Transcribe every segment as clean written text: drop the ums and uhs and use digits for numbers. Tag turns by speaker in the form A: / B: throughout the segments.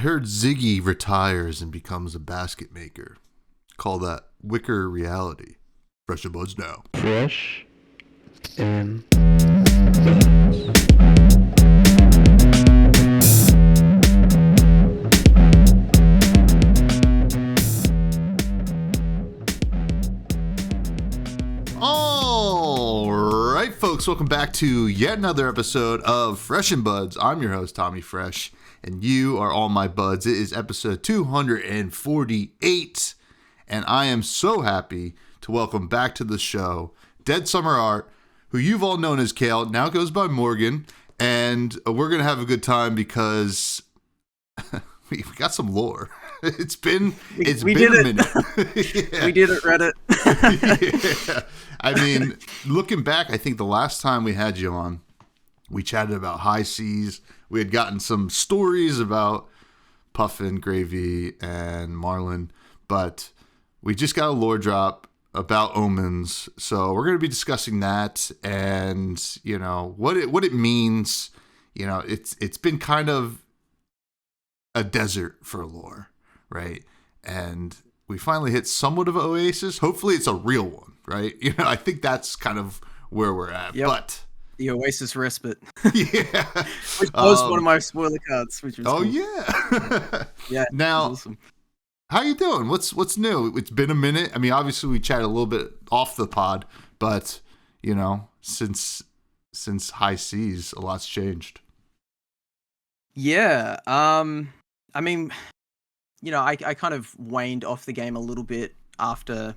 A: heard Ziggy retires and becomes a basket maker. Call that wicker reality. Fresh and buds now.
B: Fresh and
A: All right, folks, welcome back to yet another episode of Fresh and Buds. I'm your host, Tommy Fresh, and you are all my buds. It is episode 248, and I am so happy to welcome back to the show DeadSummer Art, who you've all known as Kale, now goes by Morgan, and we're going to have a good time because we got some lore. It's been a minute.
C: Yeah. We did it, Reddit.
A: Yeah. I mean, looking back, I think the last time we had you on, we chatted about high seas. We had gotten some stories about Puffin, Gravy, and Marlin, but we just got a lore drop about omens. So we're going to be discussing that and, you know, what it means. You know, it's been kind of a desert for lore, right? And we finally hit somewhat of an oasis. Hopefully it's a real one, right? You know, I think that's kind of where we're at.
C: Yep.
A: But
C: the Oasis Respite.
A: Yeah.
C: Which was one of my spoiler cards, which was cool.
A: Yeah.
C: Yeah.
A: Now,
C: awesome.
A: How you doing? What's new? It's been a minute. I mean, obviously we chatted a little bit off the pod, but you know, since high seas, a lot's changed.
C: Yeah. I mean, you know, I kind of waned off the game a little bit after,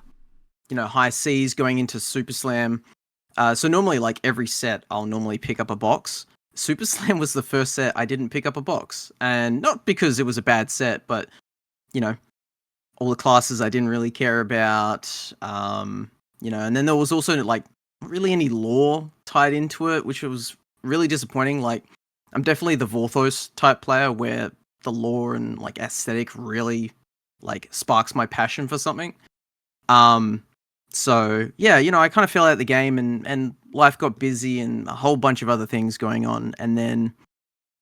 C: you know, high seas going into Super Slam. So normally, like every set, I'll normally pick up a box. Super Slam was the first set I didn't pick up a box, and not because it was a bad set, but you know, all the classes I didn't really care about. You know, and then there was also like not really any lore tied into it, which was really disappointing. Like, I'm definitely the Vorthos type player where the lore and like aesthetic really like sparks my passion for something. So yeah, you know, I kind of fell out of the game and life got busy and a whole bunch of other things going on. And then,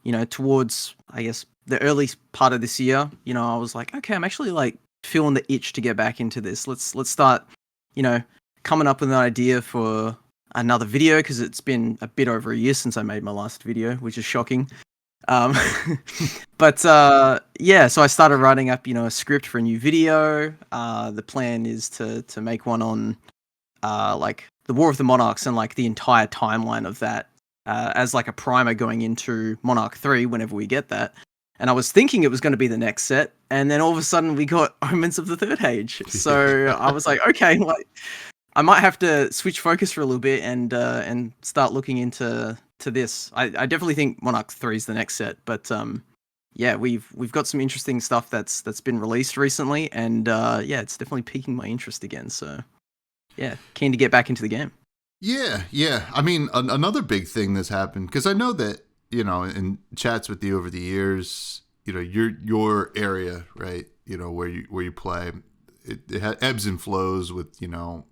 C: you know, towards, I guess, the early part of this year, you know, I was like, okay, I'm actually like feeling the itch to get back into this. Let's start, you know, coming up with an idea for another video, because it's been a bit over a year since I made my last video, which is shocking. But yeah, so I started writing up, you know, a script for a new video. The plan is to make one on like the War of the Monarchs and like the entire timeline of that as like a primer going into Monarch 3 whenever we get that. And I was thinking it was going to be the next set, and then all of a sudden we got Omens of the Third Age. So I was like, okay, like I might have to switch focus for a little bit and start looking into this. I definitely think Monarch 3 is the next set, but yeah, we've got some interesting stuff that's been released recently, and yeah, it's definitely piquing my interest again. So yeah, keen to get back into the game.
A: Yeah. I mean, another big thing that's happened, because I know that, you know, in chats with you over the years, you know, your area, right? You know, where you play, it ebbs and flows with, you know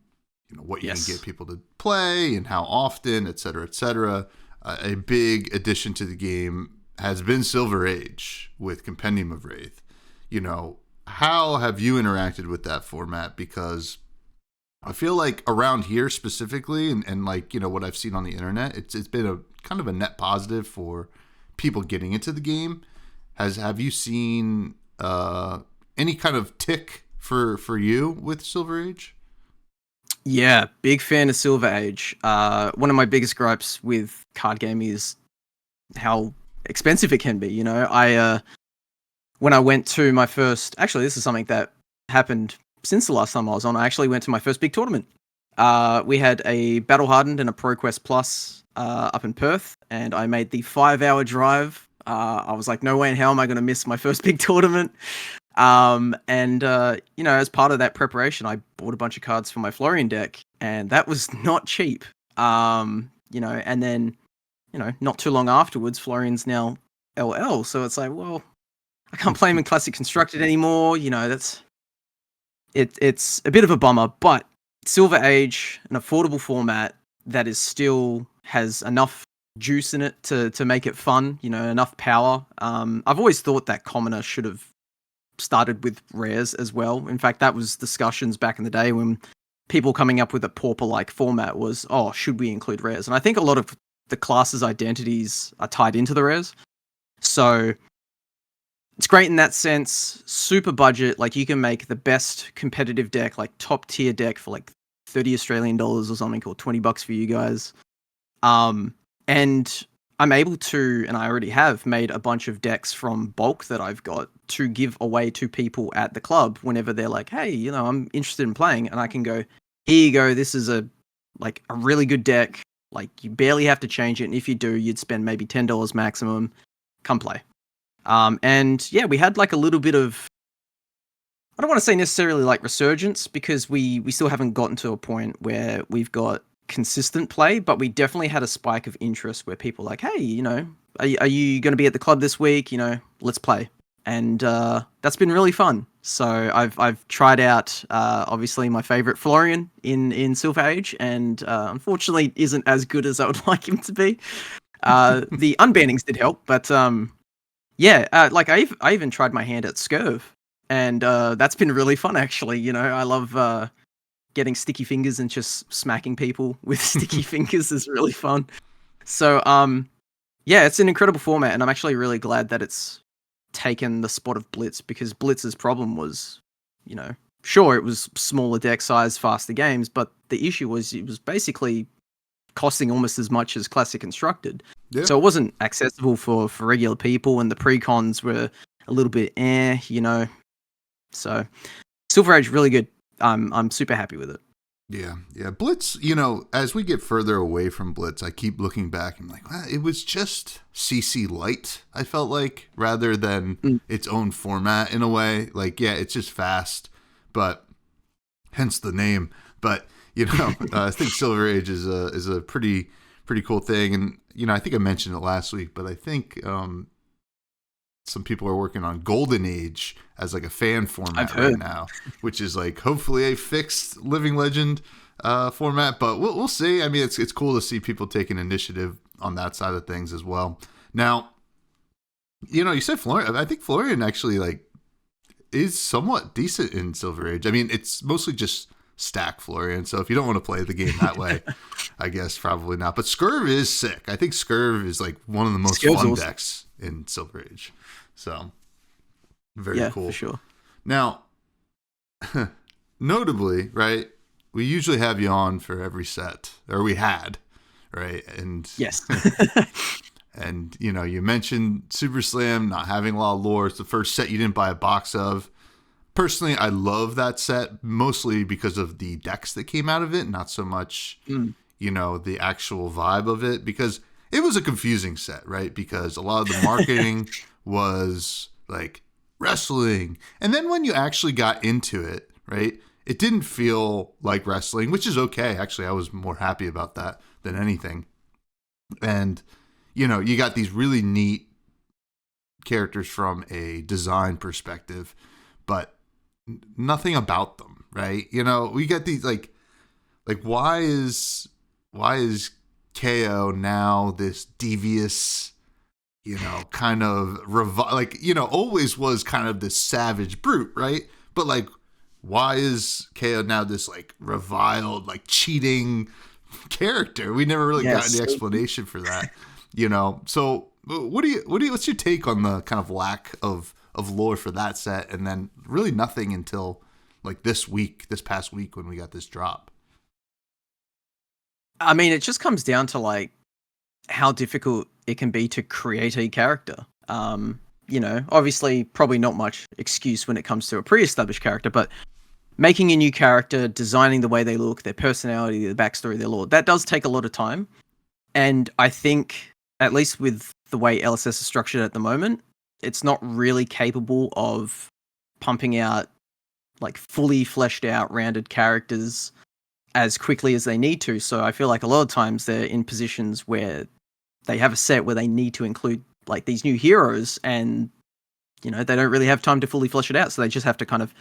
A: what you
C: Yes.
A: can get people to play and how often, et cetera, et cetera. A big addition to the game has been Silver Age with Compendium of Wraith. You know, how have you interacted with that format? Because I feel like around here specifically, and like, you know, what I've seen on the internet, it's been a kind of a net positive for people getting into the game. Have you seen any kind of tick for you with Silver Age?
C: Yeah, big fan of Silver Age. One of my biggest gripes with card gaming is how expensive it can be. You know, when I went to my first, actually, this is something that happened since the last time I was on. I actually went to my first big tournament. We had a Battle Hardened and a ProQuest Plus up in Perth, and I made the 5-hour drive. I was like, no way in hell am I going to miss my first big tournament. And you know, as part of that preparation, I bought a bunch of cards for my Florian deck, and that was not cheap. You know, and then, you know, not too long afterwards, Florian's now LL, so it's like, well, I can't play him in Classic Constructed anymore. You know, it's a bit of a bummer, but Silver Age, an affordable format that is still has enough juice in it to make it fun, you know, enough power. I've always thought that commoner should have started with rares as well. In fact, that was discussions back in the day when people coming up with a pauper-like format was, oh, should we include rares? And I think a lot of the class's identities are tied into the rares. So it's great in that sense. Super budget. Like, you can make the best competitive deck, like top tier deck for like 30 Australian dollars or something, or $20 for you guys. And I'm able to, and I already have made a bunch of decks from bulk that I've got to give away to people at the club whenever they're like, hey, you know, I'm interested in playing, and I can go, here you go. This is a really good deck. Like, you barely have to change it. And if you do, you'd spend maybe $10 maximum. Come play. And yeah, we had like a little bit of, I don't want to say necessarily like resurgence, because we still haven't gotten to a point where we've got consistent play, but we definitely had a spike of interest where people were like, hey, you know, are you going to be at the club this week? You know, let's play. And that's been really fun. So I've tried out obviously my favorite Florian in Silver Age, and unfortunately isn't as good as I would like him to be. The unbannings did help, but yeah, like I even tried my hand at Scurv, and that's been really fun actually. You know, I love getting sticky fingers and just smacking people with sticky fingers is really fun. So yeah, it's an incredible format, and I'm actually really glad that it's taken the spot of Blitz, because Blitz's problem was, you know, sure, it was smaller deck size, faster games, but the issue was it was basically costing almost as much as Classic Constructed. Yeah. So it wasn't accessible for regular people, and the pre-cons were a little bit you know. So Silver Age, really good. I'm super happy with it.
A: Yeah. Blitz, you know, as we get further away from Blitz, I keep looking back and like, wow, it was just CC Light, I felt like, rather than its own format in a way. Like, yeah, it's just fast, but hence the name. But, you know, I think Silver Age is a pretty cool thing. And, you know, I think I mentioned it last week, but I think some people are working on Golden Age as like a fan format right now, which is like hopefully a fixed Living Legend format, but we'll see. I mean, it's cool to see people taking initiative on that side of things as well. Now, you know, you said Florian. I think Florian actually like is somewhat decent in Silver Age. I mean, it's mostly just stack Florian, so if you don't want to play the game that way, I guess probably not. But Scurv is sick. I think Scurv is like one of the most fun decks in Silver Age. So, very cool.
C: For sure.
A: Now, notably, right, we usually have you on for every set, or we had, right? And
C: yes.
A: And, you know, you mentioned Super Slam not having a lot of lore. It's the first set you didn't buy a box of. Personally, I love that set, mostly because of the decks that came out of it, not so much, you know, the actual vibe of it, because it was a confusing set, right? Because a lot of the marketing was like wrestling. And then when you actually got into it, right, it didn't feel like wrestling, which is okay. Actually, I was more happy about that than anything. And, you know, you got these really neat characters from a design perspective, but nothing about them, right? You know, we get these like why is KO now this devious, you know, kind of like, you know, always was kind of this savage brute, right? But like, why is KO now this like reviled, like cheating character? We never really got any explanation for that, you know. So what's your take on the kind of lack of lore for that set, and then really nothing until like this past week when we got this drop?
C: I mean, it just comes down to like how difficult it can be to create a character. You know, obviously probably not much excuse when it comes to a pre-established character, but making a new character, designing the way they look, their personality, their backstory, their lore, that does take a lot of time. And I think, at least with the way LSS is structured at the moment, it's not really capable of pumping out like fully fleshed out, rounded characters as quickly as they need to. So I feel like a lot of times they're in positions where they have a set where they need to include like these new heroes, and, you know, they don't really have time to fully flesh it out. So they just have to kind of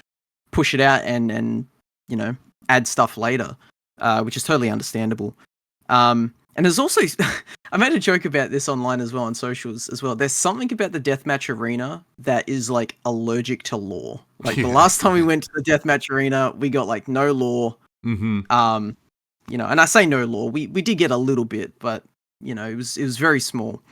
C: push it out and you know, add stuff later, which is totally understandable. And there's also, I made a joke about this online as well on socials as well. There's something about the deathmatch arena that is like allergic to lore. Like the last time we went to the deathmatch arena, we got like no lore. You know, and I say no lore. We did get a little bit, but you know, it was very small.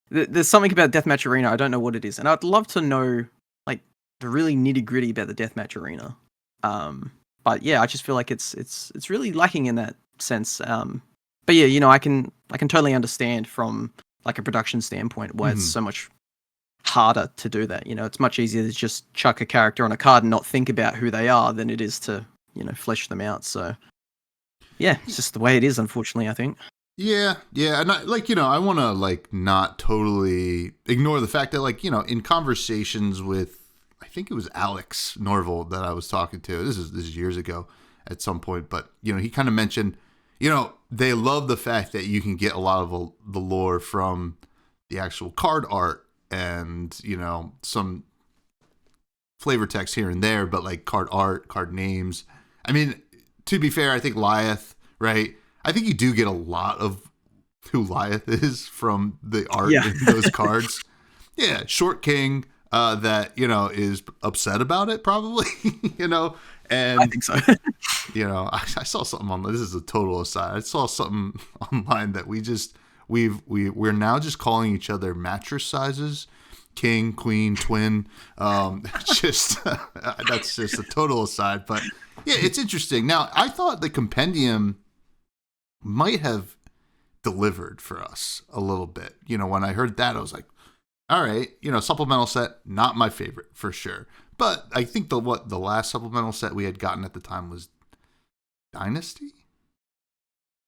C: There's something about deathmatch arena. I don't know what it is, and I'd love to know like the really nitty gritty about the deathmatch arena. But yeah, I just feel like it's really lacking in that sense. But yeah, you know, I can totally understand from like a production standpoint why it's so much harder to do that. You know, it's much easier to just chuck a character on a card and not think about who they are than it is to, you know, flesh them out. So yeah, it's just the way it is, unfortunately, I think.
A: Yeah, and I want to like not totally ignore the fact that like, you know, in conversations with, I think it was Alex Norville that I was talking to. This is years ago at some point, but you know, he kind of mentioned, you know, they love the fact that you can get a lot of the lore from the actual card art and, you know, some flavor text here and there, but like card art, card names. I mean, to be fair, I think Lyeth, right? I think you do get a lot of who Lyeth is from the art in those cards. Yeah, short king that, you know, is upset about it probably, you know. And
C: I think so.
A: You know, I saw something on this is a total aside. I saw something online that we're now just calling each other mattress sizes. King, queen, twin. Just that's just a total aside. But yeah, it's interesting. Now, I thought the compendium might have delivered for us a little bit. You know, when I heard that, I was like, all right, you know, supplemental set, not my favorite for sure. But I think the last supplemental set we had gotten at the time was Dynasty?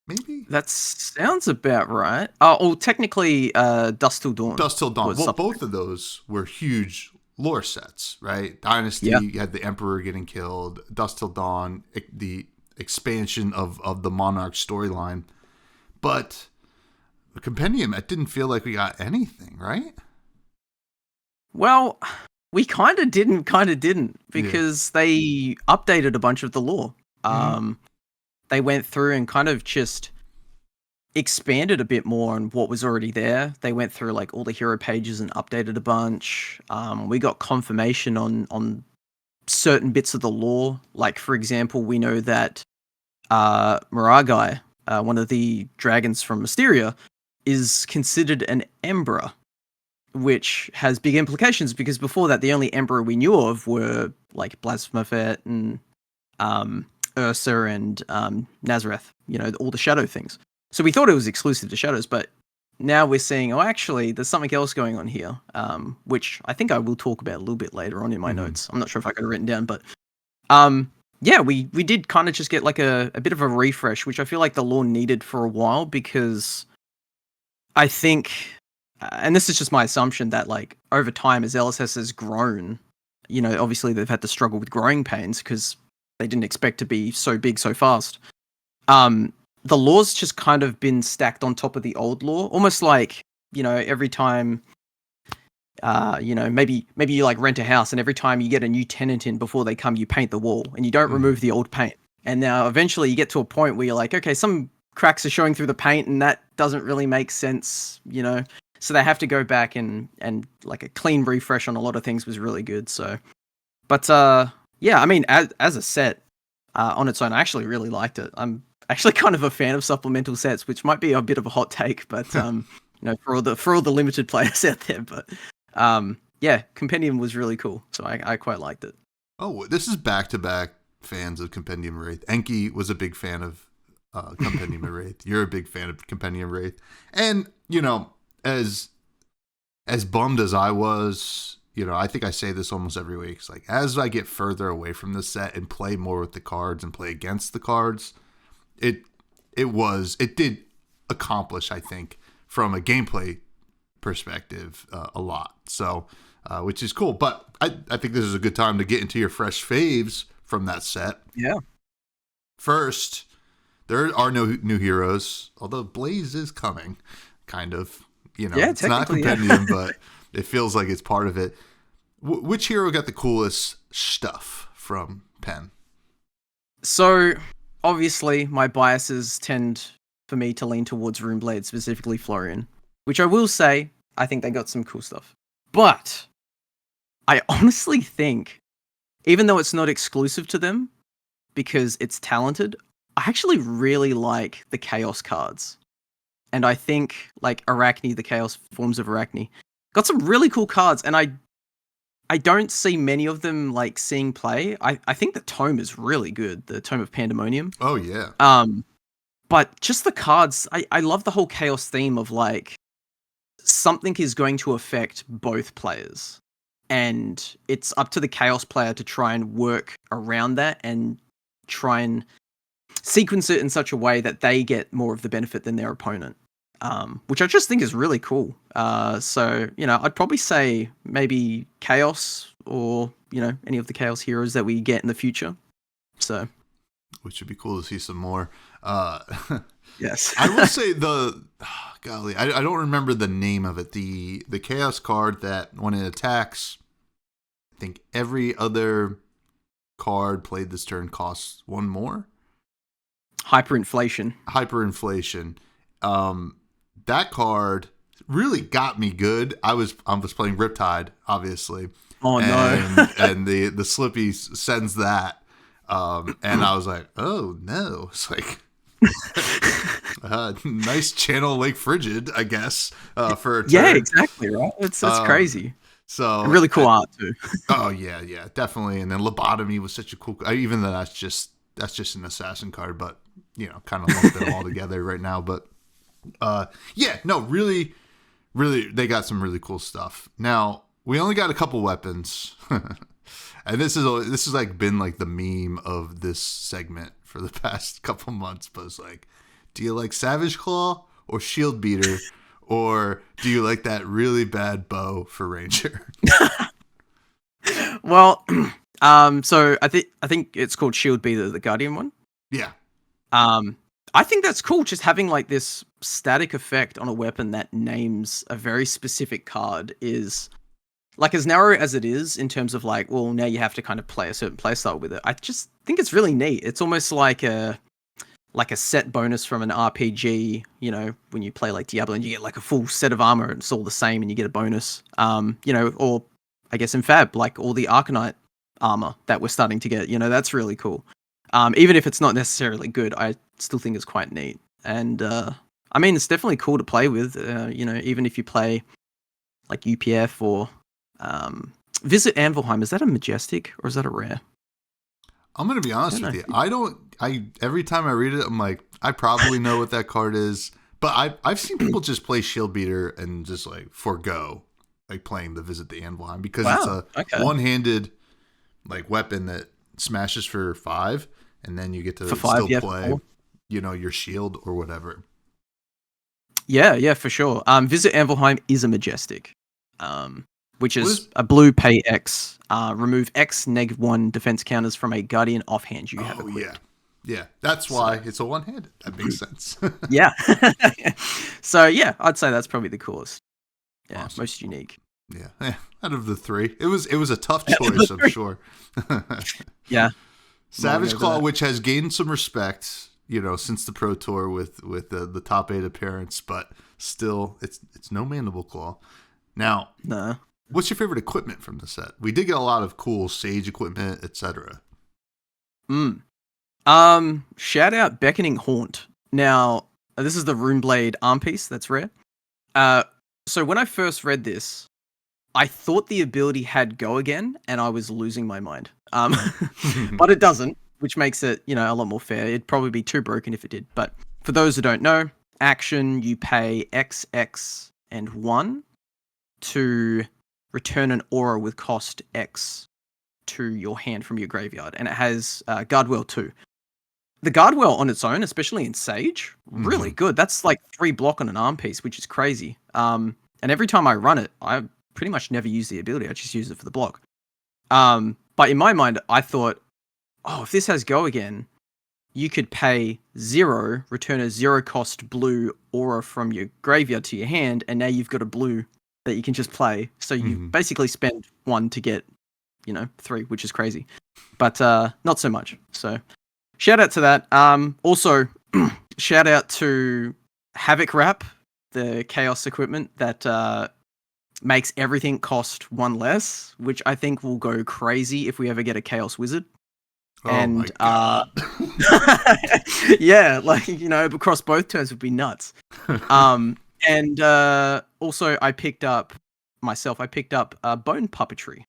A: Maybe?
C: That sounds about right. Oh, technically, Dust Till Dawn.
A: Dust Till Dawn. Well, both of those were huge lore sets, right? Dynasty, you had the Emperor getting killed. Dust Till Dawn, the expansion of the Monarch storyline. But the Compendium, it didn't feel like we got anything, right?
C: Well, we kind of didn't, because they updated a bunch of the lore. They went through and kind of just expanded a bit more on what was already there. They went through like all the hero pages and updated a bunch. We got confirmation on certain bits of the lore. Like, for example, we know that Miragai, one of the dragons from Mysteria, is considered an Emperor, which has big implications because before that, the only Emperor we knew of were like Blasphemophet and Ursa and Nazareth, you know, all the shadow things. So we thought it was exclusive to shadows, but now we're seeing, oh, actually, there's something else going on here, which I think I will talk about a little bit later on in my notes. I'm not sure if I got it written down, but yeah, we did kind of just get like a bit of a refresh, which I feel like the lore needed for a while, because I think, and this is just my assumption, that like over time as LSS has grown, you know, obviously they've had to struggle with growing pains because they didn't expect to be so big so fast. The lore's just kind of been stacked on top of the old lore, almost like, you know, every time, you know, maybe you like rent a house and every time you get a new tenant in before they come, you paint the wall and you don't remove the old paint. And now eventually you get to a point where you're like, okay, some cracks are showing through the paint and that doesn't really make sense, you know? So they have to go back and like a clean refresh on a lot of things was really good. So, but yeah, I mean, as a set on its own, I actually really liked it. I'm actually kind of a fan of supplemental sets, which might be a bit of a hot take, but you know, for all the limited players out there. But yeah, Compendium was really cool, so I quite liked it.
A: Oh, this is back-to-back fans of Compendium Wraith. Enki was a big fan of Compendium Wraith. You're a big fan of Compendium Wraith, and you know, as bummed as I was, you know, I think I say this almost every week. It's like, as I get further away from the set and play more with the cards and play against the cards, it did accomplish, I think, from a gameplay perspective, a lot. So, which is cool. But I think this is a good time to get into your fresh faves from that set.
C: Yeah. First,
A: there are no new heroes, although Blaze is coming, kind of. You know,
C: yeah,
A: it's not a compendium, but it feels like it's part of it. Which hero got the coolest stuff from Penn?
C: So, obviously, my biases tend for me to lean towards Runeblade, specifically Florian, which I will say, I think they got some cool stuff. But I honestly think, even though it's not exclusive to them, because it's talented, I actually really like the Chaos cards. And I think, like, Arachne, the Chaos forms of Arachne, got some really cool cards, and I don't see many of them, like, seeing play. I think the Tome is really good, the Tome of Pandemonium.
A: Oh, yeah.
C: But just the cards, I love the whole Chaos theme of, like, something is going to affect both players. And it's up to the Chaos player to try and work around that and try and sequence it in such a way that they get more of the benefit than their opponent. Which I just think is really cool. So, you know, I'd probably say maybe Chaos or, you know, any of the Chaos heroes that we get in the future. So,
A: which would be cool to see some more.
C: Yes.
A: I will say golly, I don't remember the name of it. The Chaos card that when it attacks, I think every other card played this turn costs one more.
C: Hyperinflation.
A: That card really got me good. I was playing Riptide, obviously.
C: Oh no!
A: And the Slippy sends that, and I was like, oh no! It's like nice channel Lake Frigid, I guess, for a turn.
C: Yeah, exactly right. That's crazy.
A: So
C: and really cool art too.
A: Oh yeah, definitely. And then Lobotomy was such a cool. Even though that's just an assassin card, but you know, kind of lumped it all together right now. But really, they got some really cool stuff. Now we only got a couple weapons, and this is like been like the meme of this segment for the past couple months. But it's like, do you like Savage Claw or Shield Beater, or do you like that really bad bow for Ranger?
C: Well, so I think it's called Shield Beater, the Guardian one.
A: Yeah.
C: I think that's cool, just having like this static effect on a weapon that names a very specific card is like as narrow as it is in terms of like, well, now you have to kind of play a certain playstyle with it. I just think it's really neat. It's almost like a set bonus from an RPG, you know, when you play like Diablo and you get like a full set of armor and it's all the same and you get a bonus. You know, or I guess in Fab, like all the Arcanite armor that we're starting to get, you know, that's really cool. Even if it's not necessarily good, I still think it's quite neat. And I mean, it's definitely cool to play with, you know, even if you play like UPF or Visit Anvilheim. Is that a Majestic or is that a rare?
A: I'm going to be honest with you. Every time I read it, I'm like, I probably know what that card is. But I've seen people just play Shield Beater and just like forgo like playing the Visit the Anvilheim because it's a one-handed like weapon that smashes for 5. And then you get to still play, you know, your shield or whatever. Yeah,
C: for sure. Visit Anvilheim is a Majestic, which is a blue pay X. Remove X -1 defense counters from a Guardian offhand you have equipped.
A: Yeah. That's why it's a one-handed. That makes sense.
C: Yeah. So yeah, I'd say that's probably the coolest. Yeah, awesome. Most unique.
A: Yeah. Out of the 3, it was a tough choice, I'm sure.
C: Yeah.
A: Savage Claw, which has gained some respect, you know, since the Pro Tour with the top 8 appearance, but still, it's no Mandible Claw. Now, what's your favorite equipment from the set? We did get a lot of cool Sage equipment, etc.
C: Shout out Beckoning Haunt. Now, this is the Runeblade arm piece. That's rare. So when I first read this, I thought the ability had Go Again, and I was losing my mind. But it doesn't, which makes it, you know, a lot more fair. It'd probably be too broken if it did. But for those who don't know, action, you pay XX and 1 to return an aura with cost X to your hand from your graveyard. And it has Guardwell too. The Guardwell on its own, especially in Sage, really good. That's like 3 block on an arm piece, which is crazy. And every time I run it, I pretty much never use the ability. I just use it for the block. But in my mind, I thought, if this has Go Again, you could pay 0, return a 0 cost blue aura from your graveyard to your hand, and now you've got a blue that you can just play. So you basically spend 1 to get, you know, 3, which is crazy. But not so much. So shout out to that. Also, shout out to Havoc Wrap, the Chaos equipment that makes everything cost one less, which I think will go crazy if we ever get a Chaos Wizard.
A: Oh my god.
C: Yeah, like, across both turns would be nuts. And also I picked up Bone Puppetry,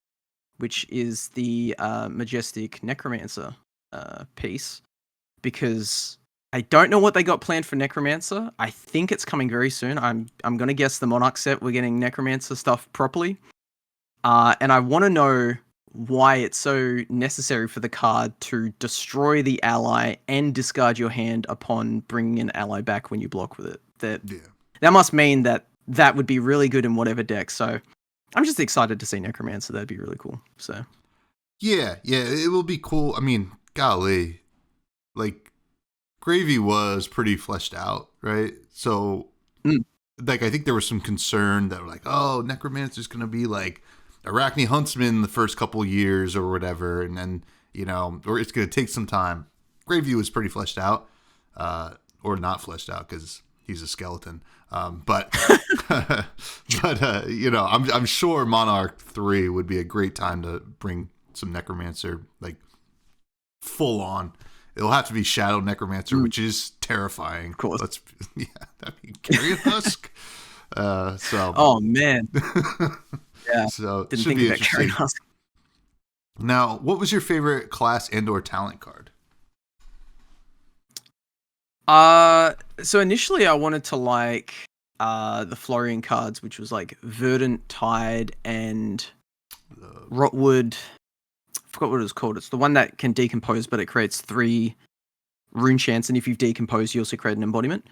C: which is the Majestic Necromancer piece, because I don't know what they got planned for Necromancer. I think it's coming very soon. I'm gonna guess the Monarch set we're getting Necromancer stuff properly. And I want to know why it's so necessary for the card to destroy the ally and discard your hand upon bringing an ally back when you block with it. That must mean that would be really good in whatever deck. So I'm just excited to see Necromancer. That'd be really cool. So
A: yeah, it will be cool. I mean, golly, like Gravy was pretty fleshed out, right? So like I think there was some concern that were like, oh, Necromancer's gonna be like Arachne Huntsman the first couple years or whatever, and then or it's gonna take some time. Gravy was pretty fleshed out, or not fleshed out because he's a skeleton. But I'm sure Monarch 3 would be a great time to bring some Necromancer, like full on. It'll have to be Shadow Necromancer, which is terrifying.
C: Of course.
A: That'd be Carrion Husk.
C: Oh man. Yeah.
A: So
C: didn't
A: should
C: think
A: be
C: of that Carrion
A: interesting.
C: Husk.
A: Now, what was your favorite class and/or talent card?
C: So initially I wanted to like the Florian cards, which was like Verdant Tide and Rotwood. I forgot what it was called. It's the one that can decompose, but it creates 3 rune chants, and if you've decomposed, you also create an embodiment.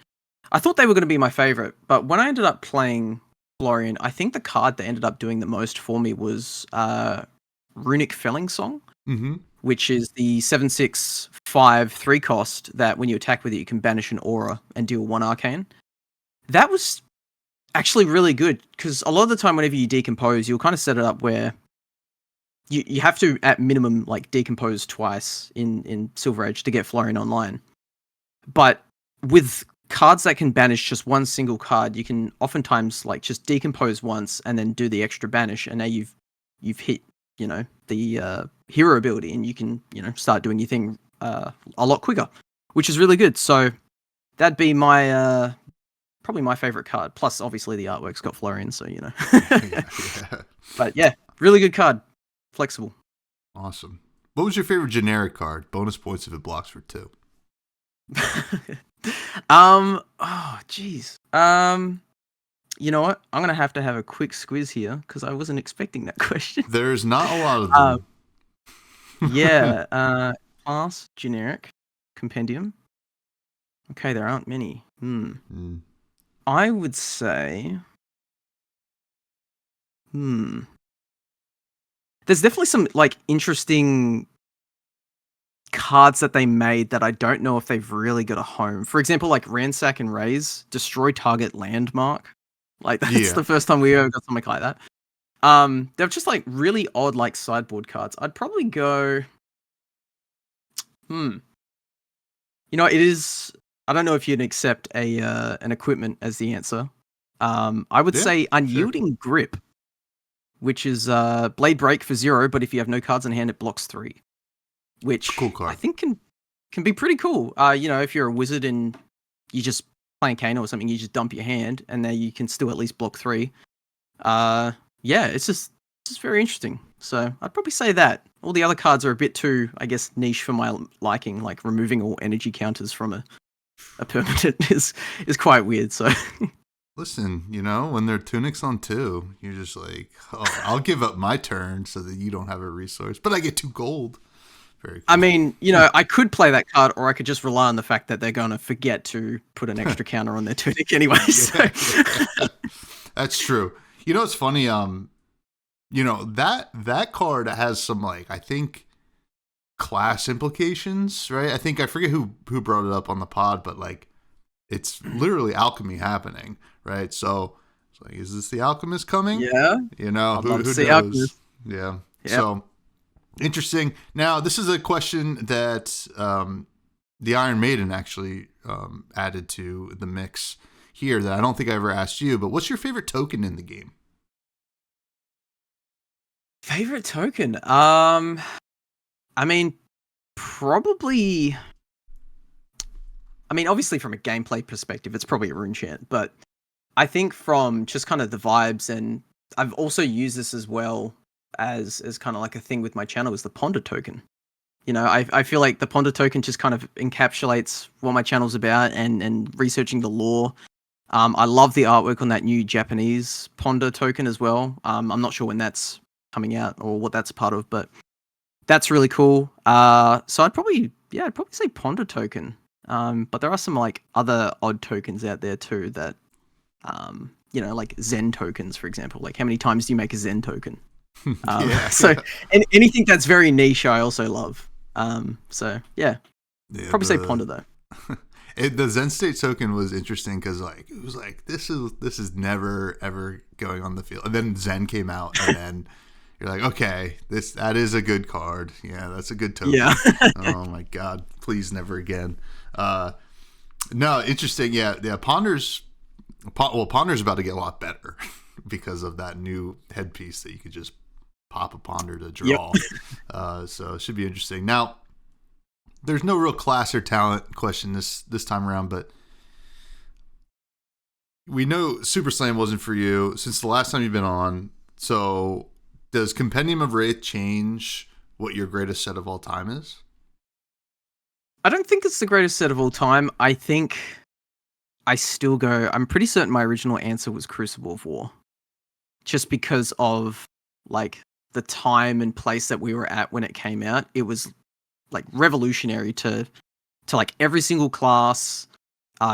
C: I thought they were going to be my favorite, but when I ended up playing Florian, I think the card that ended up doing the most for me was Runic Felling Song, which is the 7/6/5 3 cost that when you attack with it, you can banish an aura and deal 1 arcane. That was actually really good, because a lot of the time whenever you decompose, you'll kind of set it up where you have to, at minimum, like decompose twice in Silver Age to get Florian online. But with cards that can banish just one single card, you can oftentimes like just decompose once and then do the extra banish, and now you've hit the hero ability, and you can start doing your thing a lot quicker, which is really good. So that'd be my probably my favorite card. Plus, obviously, the artwork's got Florian, so
A: Yeah.
C: But yeah, really good card. Flexible.
A: Awesome. What was your favorite generic card? Bonus points if it blocks for 2.
C: Oh jeez. You know what? I'm gonna have to have a quick squiz here because I wasn't expecting that question.
A: There's not a lot of them.
C: Yeah. Class, generic, compendium. Okay, there aren't many. I would say. There's definitely some like interesting cards that they made that I don't know if they've really got a home. For example, like Ransack and Raise, destroy target landmark. Like that's the first time we ever got something like that. They're just like really odd like sideboard cards. I'd probably go. It is. I don't know if you'd accept an equipment as the answer. I would say Unyielding Grip, which is Blade Break for 0, but if you have no cards in hand, it blocks 3. Which
A: cool card.
C: I think can be pretty cool. If you're a wizard and you just playing Kano or something, you just dump your hand, and then you can still at least block 3. It's just very interesting. So I'd probably say that. All the other cards are a bit too, I guess, niche for my liking. Like removing all energy counters from a permanent is quite weird. So
A: listen, when they're tunics on 2, you're just like, oh, I'll give up my turn so that you don't have a resource, but I get 2 gold. Very cool.
C: I mean, I could play that card, or I could just rely on the fact that they're going to forget to put an extra counter on their tunic anyway. So.
A: That's true. It's funny. That card has some like I think class implications, right? I forget who brought it up on the pod, but like it's literally alchemy happening, right? So it's like, is this the alchemist coming?
C: Yeah.
A: I'd love to see
C: knows?
A: Alchemist. Yeah. Yep. So interesting. Now, this is a question that the Iron Maiden actually added to the mix here that I don't think I ever asked you, but what's your favorite token in the game?
C: Favorite token? I mean, probably. I mean, obviously from a gameplay perspective, it's probably a rune chant, but I think from just kind of the vibes, and I've also used this as well as kind of like a thing with my channel, is the ponder token. You know, I feel like the ponder token just kind of encapsulates what my channel's about and researching the lore. I love the artwork on that new Japanese ponder token as well. I'm not sure when that's coming out or what that's a part of, but that's really cool. So I'd probably say ponder token. But there are some like other odd tokens out there too that, you know, like Zen tokens, for example. Like how many times do you make a Zen token? Anything that's very niche, I also love. So yeah, probably say ponder though.
A: The Zen state token was interesting because like it was like this is never ever going on the field, and then Zen came out, and then you're like, okay, that is a good card. Yeah, that's a good token.
C: Yeah.
A: Oh my god, please never again. No, interesting. Yeah. Ponder's about to get a lot better because of that new headpiece that you could just pop a ponder to draw. Yep. So it should be interesting. Now, there's no real class or talent question this time around, but we know Super Slam wasn't for you since the last time you've been on. So does Compendium of Wraith change what your greatest set of all time is?
C: I don't think it's the greatest set of all time. I think I'm pretty certain my original answer was Crucible of War. Just because of like the time and place that we were at when it came out. It was like revolutionary to like every single class.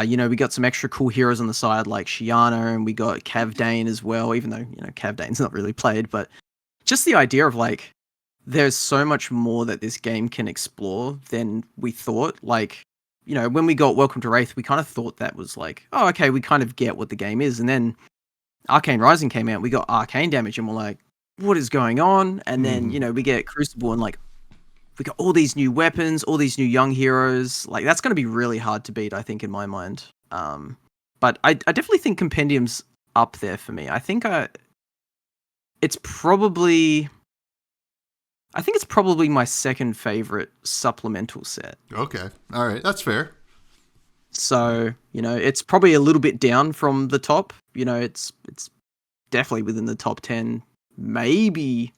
C: You know, we got some extra cool heroes on the side like Shiana, and we got Cavdane as well, even though, you know, Cavdane's not really played, but just the idea of like there's so much more that this game can explore than we thought. Like, you know, when we got Welcome to Wraith, we kind of thought that was like, oh, okay, we kind of get what the game is. And then Arcane Rising came out, we got arcane damage, and we're like, what is going on? And then, you know, we get Crucible, and like, we got all these new weapons, all these new young heroes. Like, that's going to be really hard to beat, I think, in my mind. But I definitely think Compendium's up there for me. I think it's probably my second favorite supplemental set.
A: Okay. All right. That's fair.
C: So, you know, it's probably a little bit down from the top. You know, it's definitely within the top 10, maybe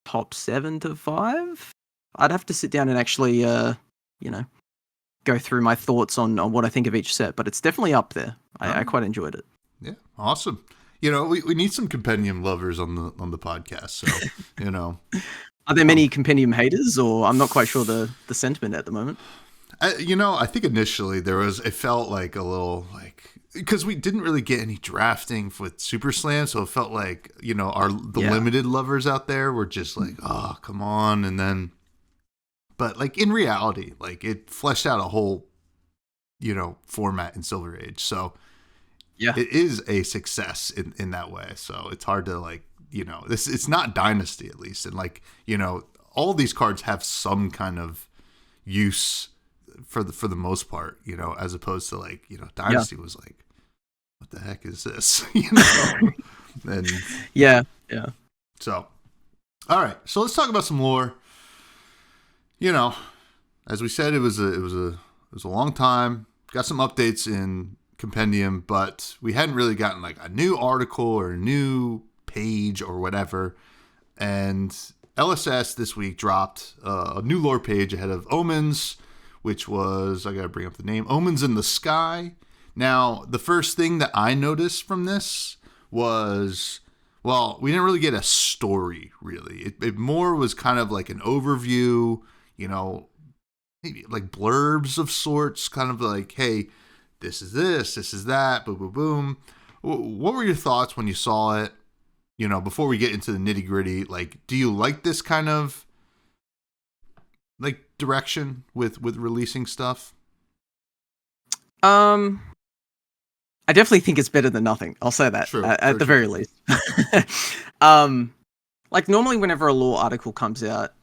C: top 7 to 5. I'd have to sit down and actually, you know, go through my thoughts on what I think of each set, but it's definitely up there. I quite enjoyed it.
A: Yeah. Awesome. You know, we need some Compendium lovers on the podcast. So, you know.
C: Are there many Compendium haters, or I'm not quite sure the sentiment at the moment?
A: You know, I think initially it felt like a little like, because we didn't really get any drafting with Super Slam, so it felt like, you know, limited lovers out there were just like, oh, come on. And then, but like in reality, like it fleshed out a whole, you know, format in Silver Age. So yeah, it is a success in that way. So it's hard to like, you know, it's not Dynasty at least. And like, you know, all these cards have some kind of use for the most part, you know, as opposed to like, you know, Dynasty was like, what the heck is this? You know? And
C: yeah.
A: So, all right. So let's talk about some lore. You know, as we said, it was a long time. Got some updates in Compendium, but we hadn't really gotten like a new article or a new page or whatever. And LSS this week dropped a new lore page ahead of Omens, which was, I gotta bring up the name, Omens in the Sky. Now, the first thing that I noticed from this was, well, we didn't really get a story, really. It more was kind of like an overview, you know, maybe like blurbs of sorts, kind of like, hey, this is that, boom, boom, boom. What were your thoughts when you saw it? You know, before we get into the nitty gritty, like, do you like this kind of like direction with releasing stuff?
C: I definitely think it's better than nothing. I'll say that at the very least. Like normally whenever a lore article comes out,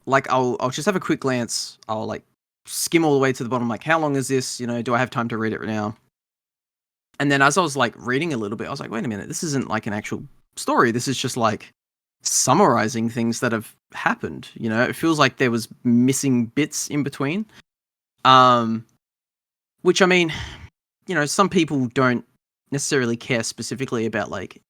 C: like I'll just have a quick glance. I'll like skim all the way to the bottom, like, how long is this? You know, do I have time to read it right now? And then as I was like reading a little bit, I was like, wait a minute, this isn't like an actual story. This is just like summarizing things that have happened. You know, it feels like there was missing bits in between. Which I mean, you know, some people don't necessarily care specifically about like,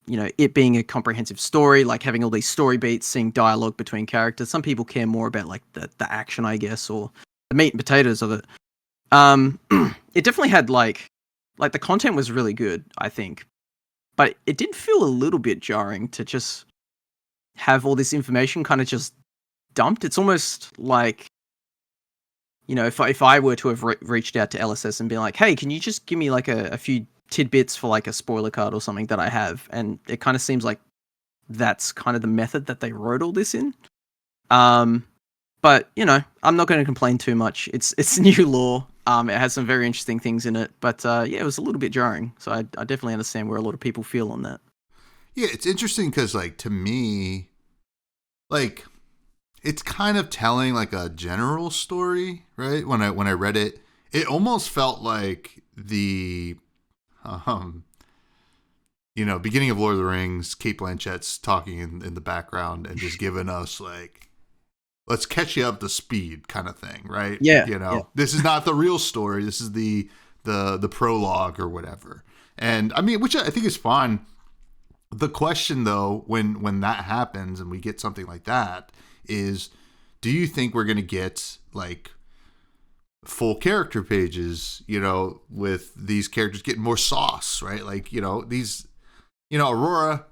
C: you know, it being a comprehensive story, like having all these story beats, seeing dialogue between characters. Some people care more about like the action, I guess, or the meat and potatoes of it. It definitely had like the content was really good, I think, but it did feel a little bit jarring to just have all this information kind of just dumped. It's almost like, you know, if I were to have reached out to LSS and been like, hey, can you just give me like a few tidbits for like a spoiler card or something that I have? And it kind of seems like that's kind of the method that they wrote all this in. But you know, I'm not going to complain too much. It's new lore. It has some very interesting things in it, but yeah, it was a little bit jarring. So I definitely understand where a lot of people feel on that.
A: Yeah, it's interesting because, like, to me, like, it's kind of telling like a general story, right? When I read it, it almost felt like the, you know, beginning of Lord of the Rings, Kate Blanchett's talking in the background and just giving us like, let's catch you up to speed kind of thing, right?
C: Yeah.
A: You know,
C: yeah.
A: This is not the real story. This is the prologue or whatever. And I mean, which I think is fine. The question though, when that happens and we get something like that is, do you think we're going to get like full character pages, you know, with these characters getting more sauce, right? Like, you know, these, you know, Aurora,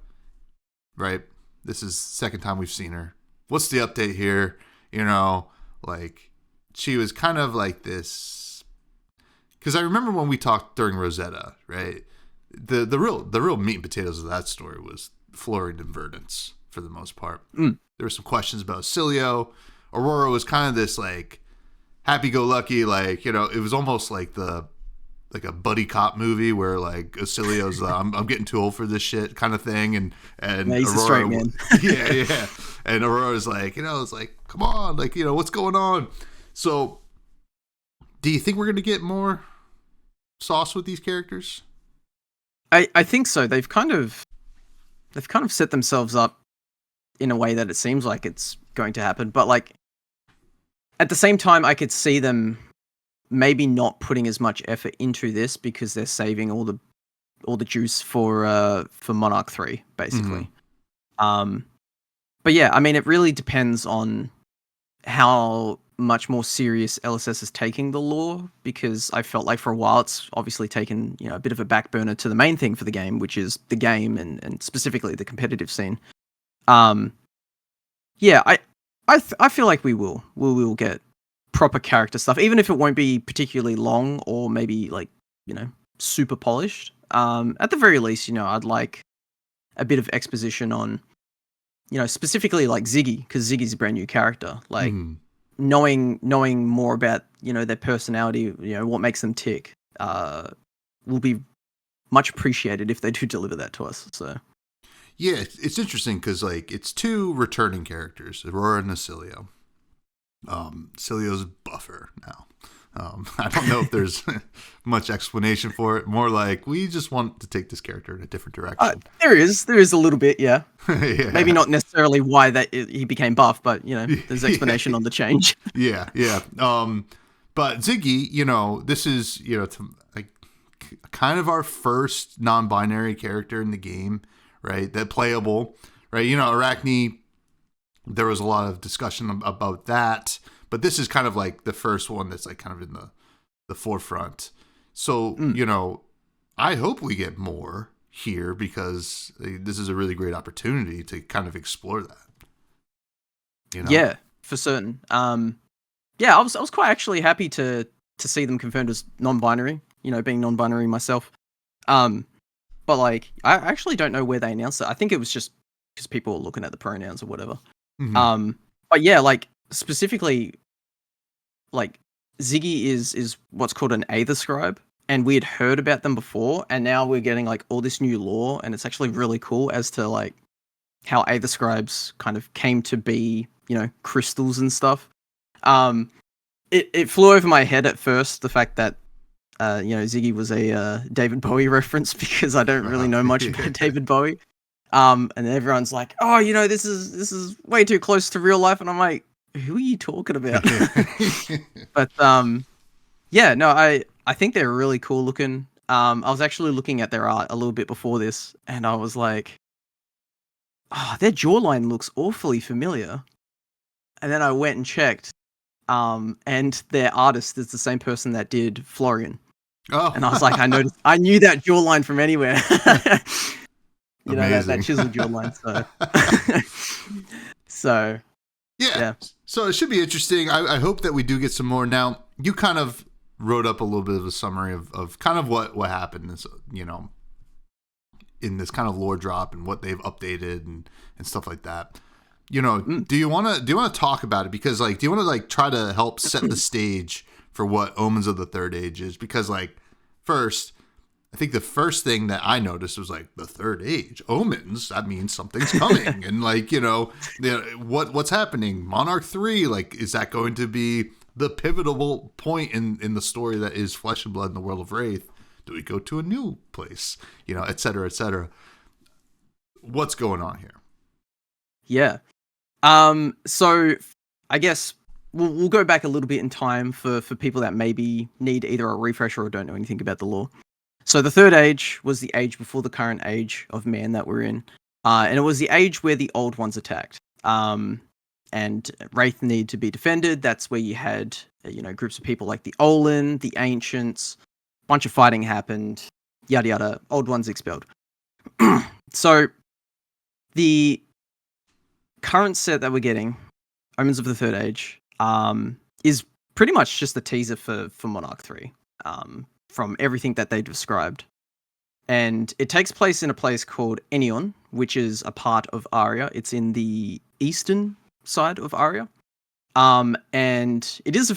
A: right? This is the second time we've seen her. What's the update here? You know, like she was kind of like this, because I remember when we talked during Rosetta, right? The real meat and potatoes of that story was Florian and Verdance for the most part. There were some questions about Cilio. Aurora was kind of this like happy-go-lucky, like, you know, it was almost like a buddy cop movie where like Cilio's I'm getting too old for this shit kind of thing, and
C: Yeah, he's
A: Aurora,
C: a straight man.
A: yeah, and Aurora's like, you know, it's like, come on, like, you know, what's going on? So, do you think we're gonna get more sauce with these characters?
C: I think so. They've kind of set themselves up in a way that it seems like it's going to happen, but like at the same time, I could see them maybe not putting as much effort into this because they're saving all the juice for Monarch 3, basically. But yeah, I mean, it really depends on how much more serious LSS is taking the lore, because I felt like for a while it's obviously taken, you know, a bit of a back burner to the main thing for the game, which is the game and specifically the competitive scene. Yeah, I feel like we will get proper character stuff, even if it won't be particularly long or maybe like, you know, super polished. At the very least, you know, I'd like a bit of exposition on, you know, specifically like Ziggy, because Ziggy's a brand new character. Like knowing more about, you know, their personality, you know, what makes them tick, will be much appreciated if they do deliver that to us. So
A: yeah, it's interesting because like it's two returning characters, Aurora and Cilio. Cilio's buffer now. I don't know if there's much explanation for it. More like we just want to take this character in a different direction.
C: There is a little bit, yeah.
A: Yeah.
C: Maybe not necessarily why he became buff, but you know, there's explanation on the change.
A: Yeah. But Ziggy, you know, this is, you know, like kind of our first non-binary character in the game, right? That playable, right? You know, Arachne. There was a lot of discussion about that. But this is kind of like the first one that's like kind of in the forefront. So, you know, I hope we get more here because this is a really great opportunity to kind of explore that. You know?
C: Yeah, for certain. Yeah, I was quite actually happy to see them confirmed as non-binary, you know, being non-binary myself. But like, I actually don't know where they announced it. I think it was just because people were looking at the pronouns or whatever. But yeah, like, specifically, like Ziggy is what's called an Aether scribe, and we had heard about them before, and now we're getting like all this new lore, and it's actually really cool as to like how Aether scribes kind of came to be, you know, crystals and stuff. it flew over my head at first, the fact that Ziggy was a David Bowie reference, because I don't really know much about David Bowie. And everyone's like, "Oh, this is way too close to real life," and I'm like, "Who are you talking about?" But yeah, no, I think they're really cool looking. I was actually looking at their art a little bit before this, and I was like, "Oh, their jawline looks awfully familiar." And then I went and checked, and their artist is the same person that did Florian.
A: Oh,
C: And I was like, I knew that jawline from anywhere. That chiseled jawline. So,
A: yeah. So it should be interesting. I hope that we do get some more. Now, you kind of wrote up a little bit of a summary of kind of what happened this, in this kind of lore drop and what they've updated and stuff like that. Do you want to talk about it? Because do you want to try to help set the stage for what Omens of the Third Age is? Because first, I think the first thing that I noticed was the Third Age, Omens. That means something's coming, and what's happening? Monarch 3, is that going to be the pivotal point in the story that is Flesh and Blood in the World of Wraith? Do we go to a new place? Et cetera, et cetera. What's going on here?
C: Yeah. So I guess we'll go back a little bit in time for people that maybe need either a refresher or don't know anything about the lore. So the Third Age was the age before the current age of man that we're in. And it was the age where the Old Ones attacked. And Wraith need to be defended. That's where you had, groups of people like the Olin, the Ancients, bunch of fighting happened, yada yada, Old Ones expelled. So the current set that we're getting, Omens of the Third Age, is pretty much just the teaser for Monarch 3, from everything that they described. And it takes place in a place called Enion, which is a part of Aria. It's in the eastern side of Aria. And it is a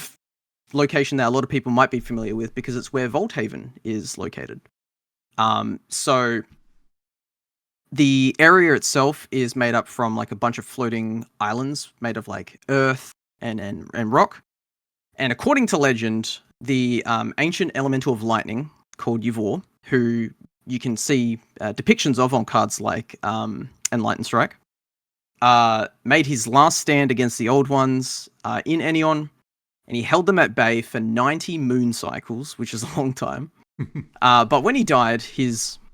C: location that a lot of people might be familiar with because it's where Volthaven is located. So the area itself is made up from a bunch of floating islands made of earth and rock. And according to legend, the ancient elemental of lightning called Yvor, who you can see depictions of on cards like Enlightened Strike, made his last stand against the Old Ones in Enion, and he held them at bay for 90 moon cycles, which is a long time. But when he died,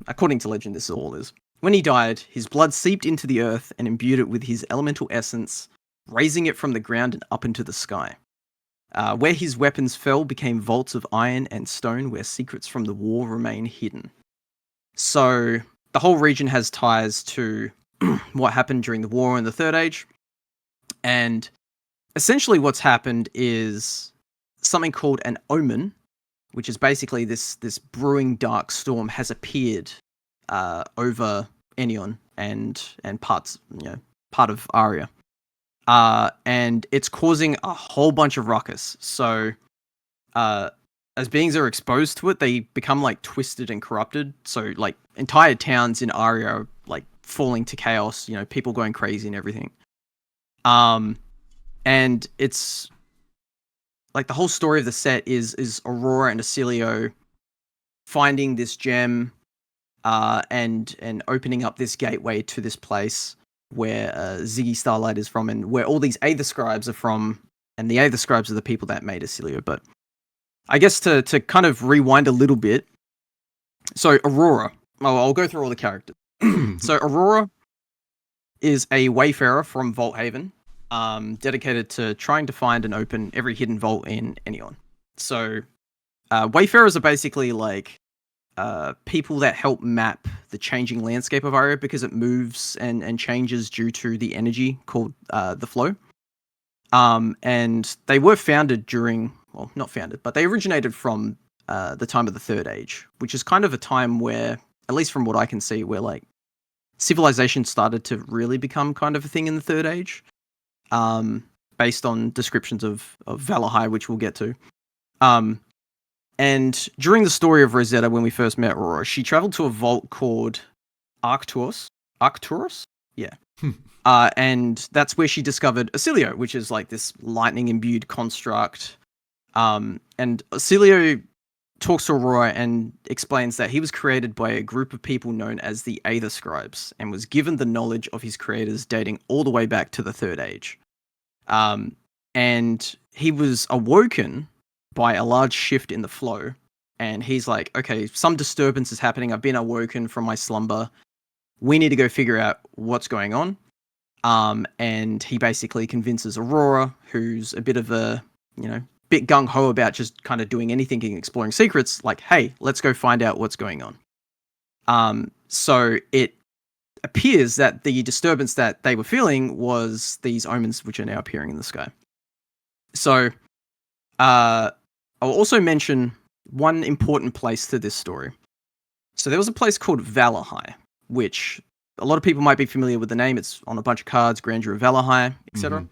C: according to legend, this all is, when he died, his blood seeped into the earth and imbued it with his elemental essence, raising it from the ground and up into the sky. Where his weapons fell became vaults of iron and stone where secrets from the war remain hidden. So the whole region has ties to what happened during the war in the Third Age. And essentially what's happened is something called an omen, which is basically this brewing dark storm has appeared over Enion and part of Aria. And it's causing a whole bunch of ruckus. So as beings are exposed to it, they become twisted and corrupted. So entire towns in Aria are falling to chaos, people going crazy and everything. And it's the whole story of the set is Aurora and Acilio finding this gem and opening up this gateway to this place where Ziggy Starlight is from and where all these Aether Scribes are from, and the Aether Scribes are the people that made Acilio. But I guess to kind of rewind a little bit, so Aurora, I'll go through all the characters. So Aurora is a wayfarer from Volthaven, dedicated to trying to find and open every hidden vault in Enion. So wayfarers are basically people that help map the changing landscape of Aria because it moves and changes due to the energy called the flow. And they were founded not founded, but they originated from the time of the Third Age, which is kind of a time where, at least from what I can see, where civilization started to really become kind of a thing in the Third Age, based on descriptions of Valahai, which we'll get to. And during the story of Rosetta, when we first met Aurora, she traveled to a vault called Arcturus? Yeah. And that's where she discovered Acilio, which is this lightning-imbued construct And Celio talks to Aurora and explains that he was created by a group of people known as the Aether Scribes and was given the knowledge of his creators dating all the way back to the Third Age. And he was awoken by a large shift in the flow. And he's like, okay, some disturbance is happening. I've been awoken from my slumber. We need to go figure out what's going on. And he basically convinces Aurora, who's a bit of a, bit gung-ho about just kind of doing anything and exploring secrets, like, hey, let's go find out what's going on. So it appears that the disturbance that they were feeling was these omens which are now appearing in the sky. So I'll also mention one important place to this story. So there was a place called Valahai, which a lot of people might be familiar with the name. It's on a bunch of cards, Grandeur of Valahai, etc. Mm-hmm.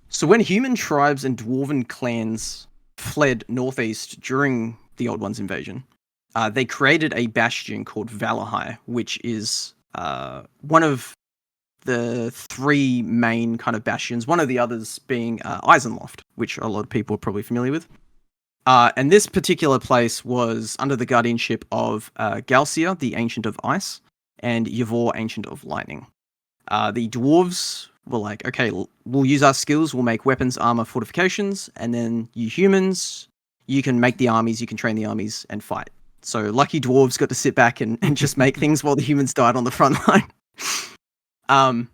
C: So when human tribes and dwarven clans fled northeast during the Old Ones' invasion, they created a bastion called Valahai, which is one of the three main kind of bastions, one of the others being Eisenloft, which a lot of people are probably familiar with. And this particular place was under the guardianship of Galcia, the Ancient of Ice, and Yavor, Ancient of Lightning. The dwarves were like, okay, we'll use our skills, we'll make weapons, armor, fortifications, and then you humans, you can make the armies, you can train the armies, and fight. So lucky dwarves got to sit back and just make things while the humans died on the front line.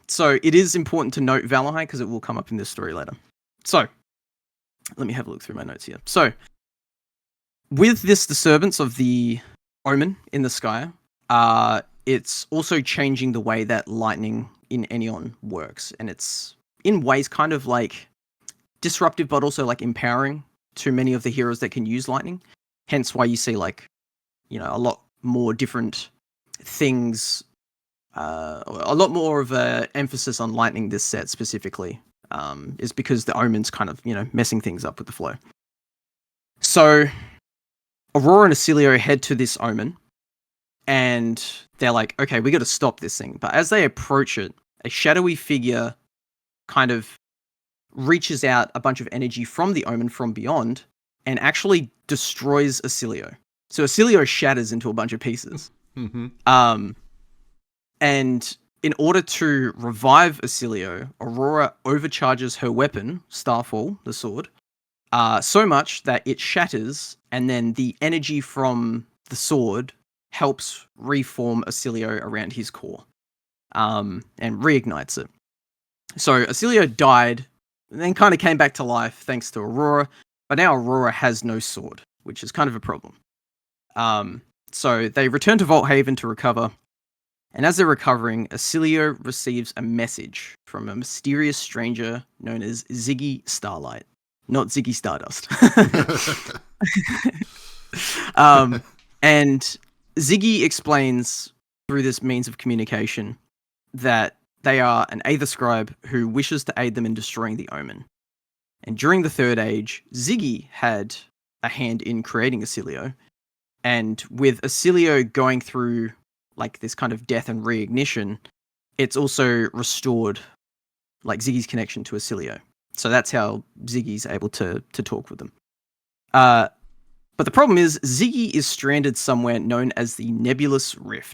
C: So it is important to note Valahai because it will come up in this story later. So let me have a look through my notes here. So with this disturbance of the omen in the sky, it's also changing the way that lightning in Enion works. And it's in ways kind of like disruptive, but also like empowering to many of the heroes that can use lightning. Hence why you see like, a lot more different things, a lot more of a emphasis on lightning this set specifically, is because the omen's kind of, messing things up with the flow. So Aurora and Acilio head to this omen and they're like, okay, we got to stop this thing. But as they approach it, a shadowy figure kind of reaches out a bunch of energy from the omen from beyond and actually destroys Acilio. So Acilio shatters into a bunch of pieces.
A: Mm-hmm.
C: And in order to revive Acilio, Aurora overcharges her weapon, Starfall, the sword, so much that it shatters, and then the energy from the sword helps reform Acilio around his core, and reignites it. So Acilio died, and then kind of came back to life thanks to Aurora, but now Aurora has no sword, which is kind of a problem. So they return to Vault Haven to recover, and as they're recovering, Acilio receives a message from a mysterious stranger known as Ziggy Starlight, not Ziggy Stardust. And Ziggy explains through this means of communication that they are an Aether Scribe who wishes to aid them in destroying the Omen. And during the Third Age, Ziggy had a hand in creating Acilio. And with Acilio going through like this kind of death and reignition, it's also restored like Ziggy's connection to Acilio. So that's how Ziggy's able to talk with them. But the problem is Ziggy is stranded somewhere known as the Nebulous Rift,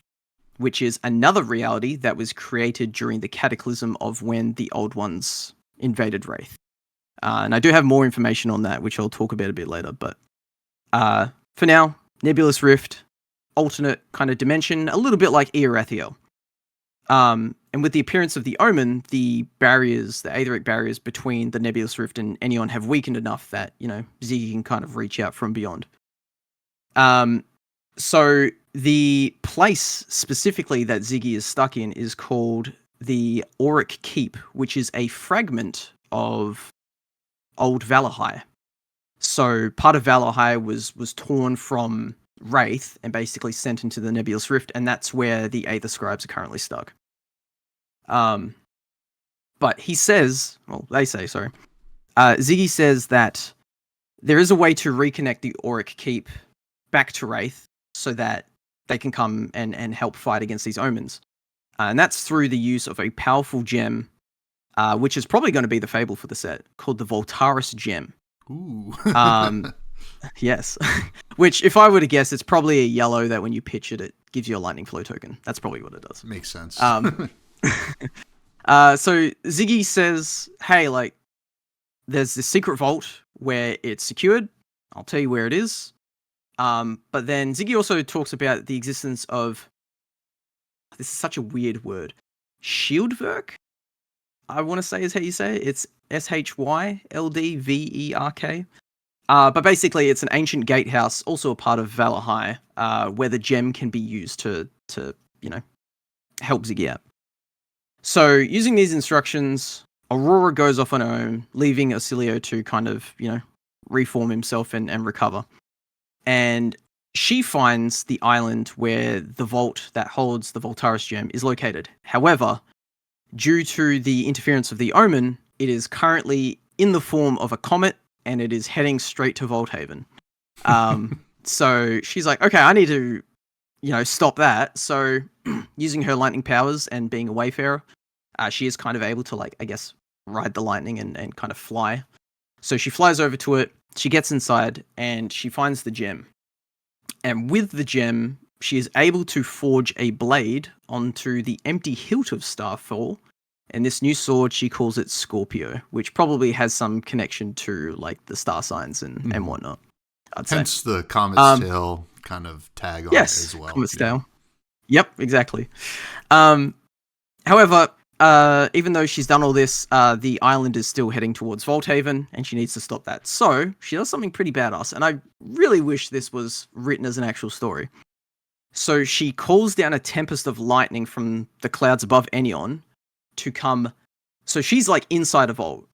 C: which is another reality that was created during the cataclysm of when the Old Ones invaded Wraith. And I do have more information on that, which I'll talk about a bit later. But for now, Nebulous Rift, alternate kind of dimension, a little bit like Eorathiel. And with the appearance of the Omen, the barriers, the aetheric barriers between the Nebulous Rift and Enion have weakened enough that, Ziggy can kind of reach out from beyond. So the place specifically that Ziggy is stuck in is called the Auric Keep, which is a fragment of old Valahai. So part of Valahai was torn from Wraith and basically sent into the Nebulous Rift, and that's where the Aether Scribes are currently stuck. But he says, they say, Ziggy says that there is a way to reconnect the Auric Keep back to Wraith so that they can come and help fight against these omens. And that's through the use of a powerful gem, which is probably going to be the fable for the set, called the Voltaris Gem.
A: Ooh.
C: Um, yes. Which, if I were to guess, it's probably a yellow that when you pitch it, it gives you a lightning flow token. That's probably what it does.
A: Makes sense.
C: So Ziggy says, hey, like, there's this secret vault where it's secured. I'll tell you where it is. But then Ziggy also talks about the existence of, this is such a weird word, Shieldverk, I want to say is how you say it. It's Shyldverk. But basically, it's an ancient gatehouse, also a part of Valor High, where the gem can be used to help Ziggy out. So, using these instructions, Aurora goes off on her own, leaving Acilio to kind of, reform himself and recover. And she finds the island where the vault that holds the Voltaris gem is located. However, due to the interference of the Omen, it is currently in the form of a comet, and it is heading straight to Volthaven. So she's like, okay, I need to, stop that. So using her lightning powers and being a wayfarer, she is kind of able to, ride the lightning and kind of fly. So she flies over to it, she gets inside, and she finds the gem. And with the gem, she is able to forge a blade onto the empty hilt of Starfall. And this new sword, she calls it Scorpio, which probably has some connection to, the star signs and whatnot, I'd say.
A: Hence the Comet's Tail kind of tag on it as well.
C: Comet's Tail. Yep, exactly. However, even though she's done all this, the island is still heading towards Volthaven, and she needs to stop that. So she does something pretty badass, and I really wish this was written as an actual story. So she calls down a tempest of lightning from the clouds above Enion to come. So she's inside a vault.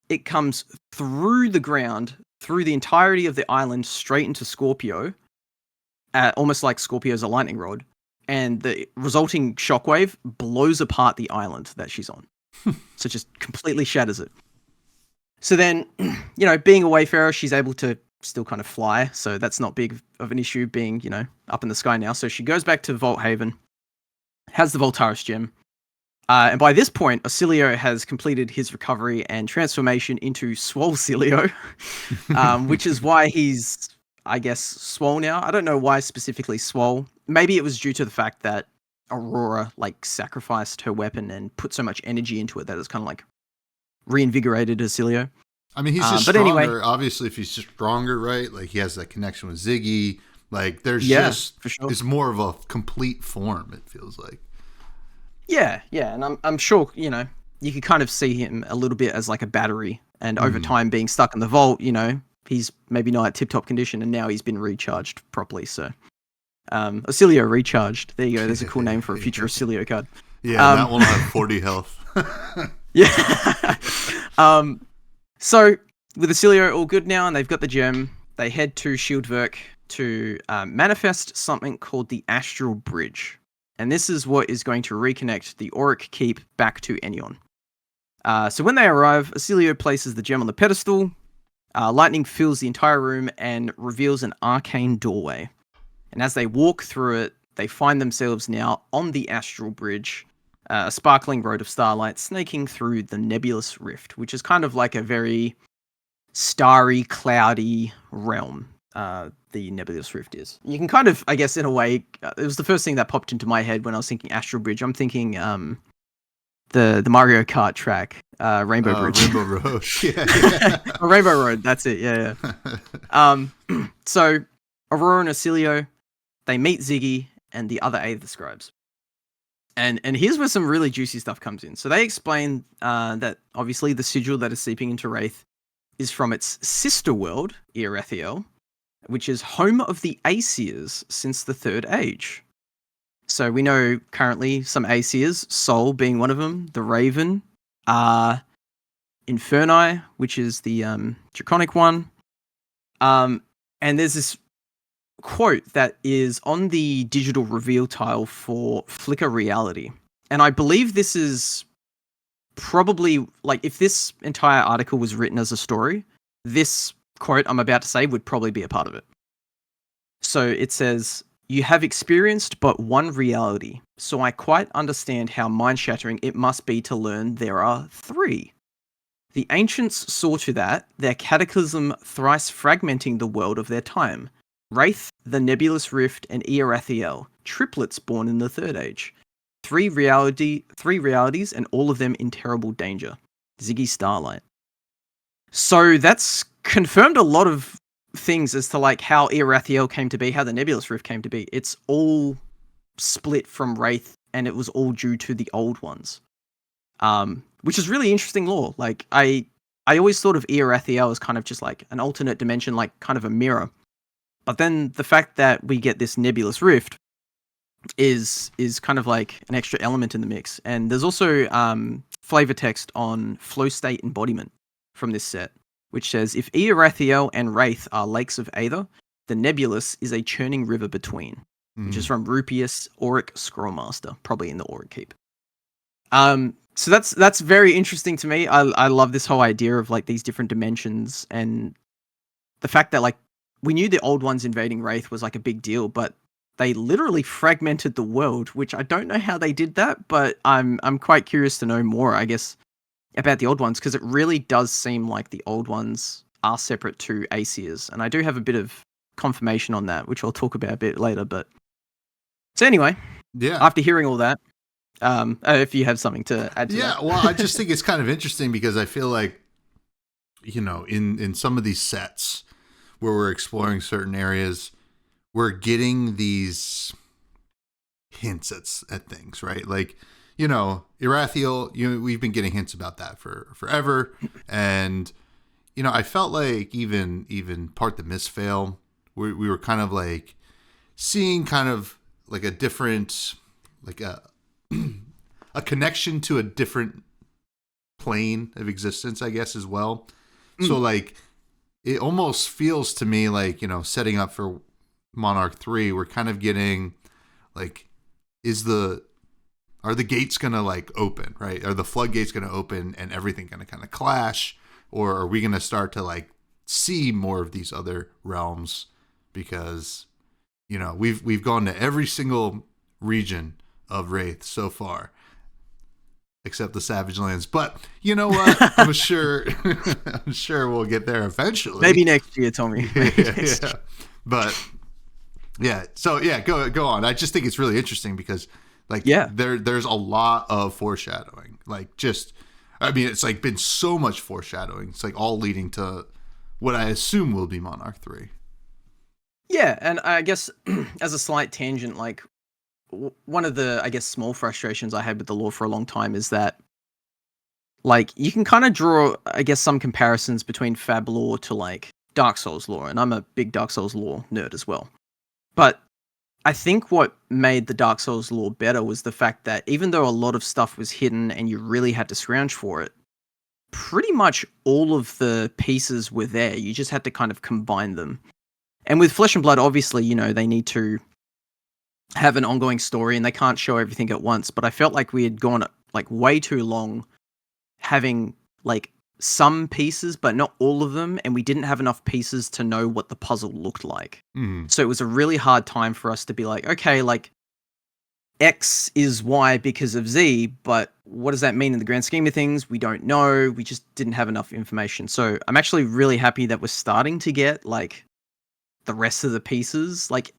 C: It comes through the ground, through the entirety of the island, straight into Scorpio, almost like Scorpio's a lightning rod. And the resulting shockwave blows apart the island that she's on. So it just completely shatters it. So then, being a wayfarer, she's able to still kind of fly. So that's not big of an issue being, up in the sky now. So she goes back to Volthaven, has the Voltaris gem. And by this point, Acilio has completed his recovery and transformation into Swolcilio, which is why he's, I guess, swole now. I don't know why specifically swole. Maybe it was due to the fact that Aurora sacrificed her weapon and put so much energy into it that it's kind of reinvigorated Acilio.
A: I mean, he's just
C: but
A: stronger.
C: Anyway,
A: obviously, if he's just stronger, right? He has that connection with Ziggy. There's
C: for sure.
A: It's more of a complete form, it feels like.
C: Yeah, and I'm sure, you could kind of see him a little bit as a battery, and over time being stuck in the vault, he's maybe not at tip-top condition, and now he's been recharged properly, so... Acilio Recharged. There you go. There's a cool name for a future Acilio card.
A: Yeah, that one will have 40 health.
C: Yeah. So, with Acilio all good now, and they've got the gem, they head to Shieldverk to manifest something called the Astral Bridge. And this is what is going to reconnect the Auric Keep back to Enion. So when they arrive, Acilio places the gem on the pedestal. Lightning fills the entire room and reveals an arcane doorway. And as they walk through it, they find themselves now on the Astral Bridge, a sparkling road of starlight snaking through the nebulous rift, which is kind of like a very starry, cloudy realm. The nebulous rift is. You can kind of, I guess, in a way, it was the first thing that popped into my head when I was thinking Astral Bridge. I'm thinking the Mario Kart track, Rainbow Bridge.
A: Rainbow Road. Yeah.
C: Rainbow Road, that's it, yeah. So, Aurora and Acilio, they meet Ziggy and the other Aether Scribes. And here's where some really juicy stuff comes in. So they explain that, obviously, the sigil that is seeping into Wraith is from its sister world, Erethiel, which is home of the Aesirs since the Third Age. So we know currently some Aesirs, Sol being one of them, the Raven, Inferni, which is the Draconic one. And there's this quote that is on the digital reveal tile for Flicker Reality. And I believe this is probably, if this entire article was written as a story, this quote I'm about to say would probably be a part of it. So it says, "You have experienced but one reality, so I quite understand how mind-shattering it must be to learn there are three. The ancients saw to that, their cataclysm thrice fragmenting the world of their time. Wraith, the Nebulous Rift, and Eorathiel, triplets born in the Third Age. Three realities, and all of them in terrible danger. Ziggy Starlight. So that's confirmed a lot of things as to like how Eorathiel came to be, how the Nebulous Rift came to be. It's all split from Wraith, and it was all due to the old ones. Which is really interesting lore. Like I always thought of Eorathiel as kind of just like an alternate dimension, like kind of a mirror. But then the fact that we get this Nebulous Rift is kind of like an extra element in the mix. And there's also flavor text on flow state embodiment from this set, which says, if Eorathiel and Wraith are lakes of Aether, the Nebulous is a churning river between, which is from Rupius Auric Scrollmaster, probably in the Auric Keep. So that's very interesting to me. I love this whole idea of like these different dimensions, and the fact that like we knew the old ones invading Wraith was like a big deal, but they literally fragmented the world, which I don't know how they did that, but I'm quite curious to know more, I guess, about the old ones, because it really does seem like the old ones are separate to Aesir's, and I do have a bit of confirmation on that, which I'll talk about a bit later. But so anyway, after hearing all that, if you have something to add to that.
A: Yeah, well, I just think it's kind of interesting because I feel like, you know, in some of these sets where we're exploring certain areas, we're getting these hints at things, right? Like, you know, Eorathiel, we've been getting hints about that for forever. And, you know, I felt like even Part the Misfail, we were kind of like seeing kind of like a different, like a connection to a different plane of existence, I guess, as well. So like it almost feels to me like, you know, setting up for Monarch 3, we're kind of getting like, are the gates gonna like open, right? Are the floodgates gonna open and everything gonna kind of clash? Or are we gonna start to like see more of these other realms? Because, you know, we've gone to every single region of Wraith so far, except the Savage Lands. But you know what? I'm sure we'll get there eventually.
C: Maybe next year, Tommy.
A: Yeah. But yeah, so yeah, go on. I just think it's really interesting because like there's a lot of foreshadowing. Like just, I mean, it's like been so much foreshadowing. It's like all leading to what I assume will be Monarch 3.
C: Yeah, and I guess as a slight tangent, like one of the, I guess, small frustrations I had with the lore for a long time is that, like, you can kind of draw, I guess, some comparisons between Fab lore to, like, Dark Souls lore, and I'm a big Dark Souls lore nerd as well. But I think what made the Dark Souls lore better was the fact that even though a lot of stuff was hidden and you really had to scrounge for it, pretty much all of the pieces were there. You just had to kind of combine them. And with Flesh and Blood, obviously, you know, they need to have an ongoing story and they can't show everything at once. But I felt like we had gone like way too long having like some pieces, but not all of them. And we didn't have enough pieces to know what the puzzle looked like. So it was a really hard time for us to be like, okay, like X is Y because of Z, but what does that mean in the grand scheme of things? We don't know. We just didn't have enough information. So I'm actually really happy that we're starting to get like the rest of the pieces. Like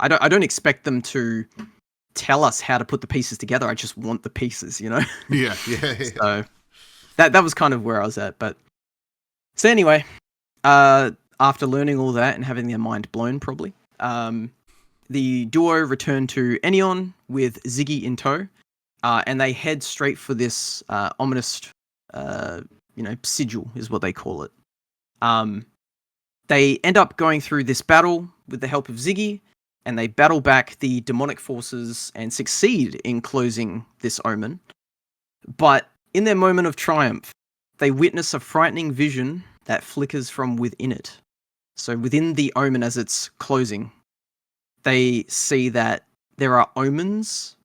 C: I don't expect them to tell us how to put the pieces together. I just want the pieces, you know?
A: Yeah.
C: So that was kind of where I was at. But so anyway, after learning all that and having their mind blown probably, the duo return to Enion with Ziggy in tow, and they head straight for this ominous, sigil is what they call it. They end up going through this battle with the help of Ziggy, and they battle back the demonic forces and succeed in closing this omen. But in their moment of triumph, they witness a frightening vision that flickers from within it. So within the omen as it's closing, they see that there are omens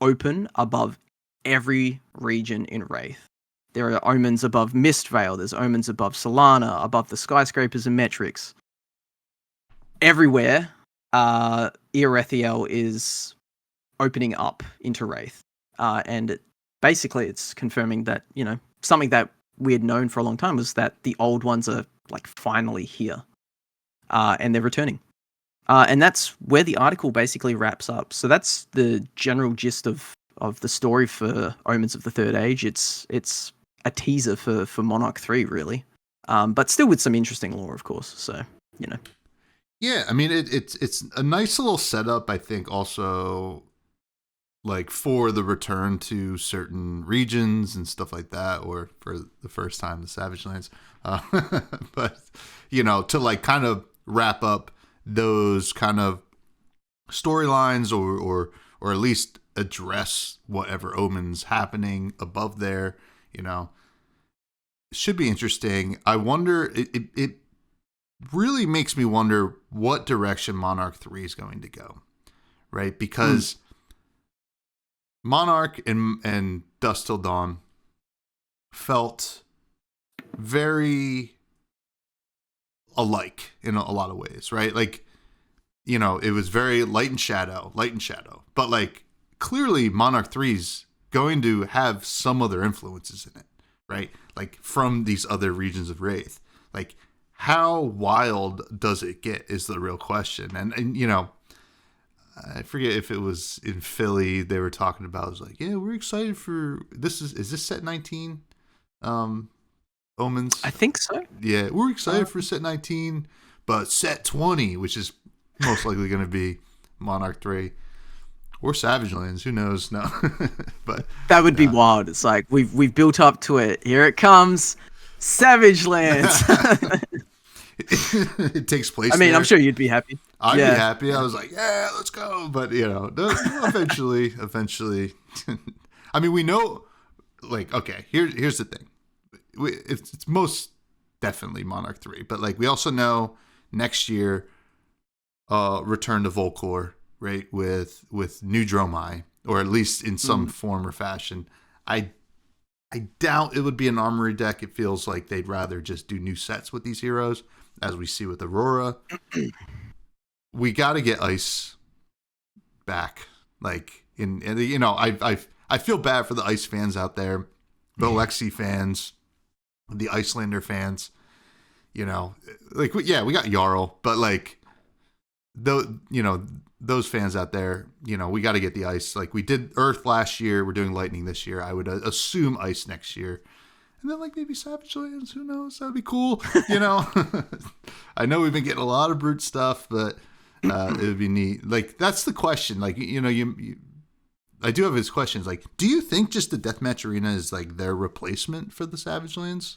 C: open above every region in Wraith. There are omens above Mistvale, there's omens above Solana, above the skyscrapers and metrics. Everywhere, Eorathiel is opening up into Wraith. And basically it's confirming that, you know, something that we had known for a long time was that the old ones are like finally here, and they're returning. And that's where the article basically wraps up. So that's the general gist of the story for Omens of the Third Age. It's a teaser for Monarch 3, really, but still with some interesting lore, of course. So
A: Yeah, I mean it's a nice little setup. I think also like for the return to certain regions and stuff like that, or for the first time the Savage Lands, but to like kind of wrap up those kind of storylines, or at least address whatever omens happening above there. Should be interesting. I wonder. It really makes me wonder what direction Monarch 3 is going to go, right? Because Monarch and Dusk Till Dawn felt very alike in a lot of ways, right? Like, it was very light and shadow, but like clearly Monarch 3's going to have some other influences in it, right? Like from these other regions of Wraith. Like, how wild does it get is the real question. And I forget if it was in Philly they were talking about. It was like, yeah, we're excited for this. Is this set 19? Omens?
C: I think so.
A: Yeah, we're excited for set 19, but set 20, which is most likely going to be Monarch 3 or Savage Lands. Who knows? No, but
C: that would be wild. It's like we've built up to it. Here it comes, Savage Lands.
A: It takes place.
C: I mean,
A: there.
C: I'm sure you'd be happy.
A: I'd be happy. I was like, yeah, let's go. But eventually. I mean, we know. Like, okay, here's the thing. It's most definitely Monarch 3, but like we also know next year, return to Volcor, right? With new Dromai, or at least in some form or fashion. I doubt it would be an armory deck. It feels like they'd rather just do new sets with these heroes, as we see with Aurora. We got to get Ice back. Like I feel bad for the Ice fans out there, the Alexi fans, the Icelander fans. Like we got Jarl, but like those fans out there, we got to get the Ice. Like we did Earth last year, we're doing Lightning this year. I would assume Ice next year. And then like maybe Savage Lands, who knows? That'd be cool. I know we've been getting a lot of brute stuff, but it would be neat. Like that's the question. Like I do have his questions. Like, do you think just the Deathmatch Arena is like their replacement for the Savage Lands?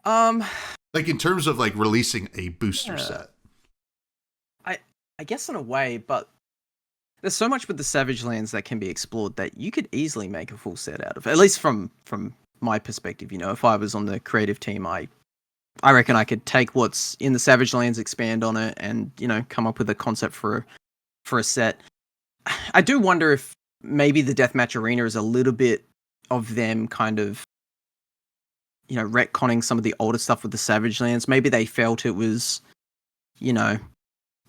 A: Like in terms of like releasing a booster set.
C: I guess in a way, but there's so much with the Savage Lands that can be explored that you could easily make a full set out of. At least from my perspective, if I was on the creative team, I reckon I could take what's in the Savage Lands, expand on it, and come up with a concept for a set. I do wonder if maybe the Deathmatch Arena is a little bit of them kind of retconning some of the older stuff with the Savage Lands. Maybe they felt it was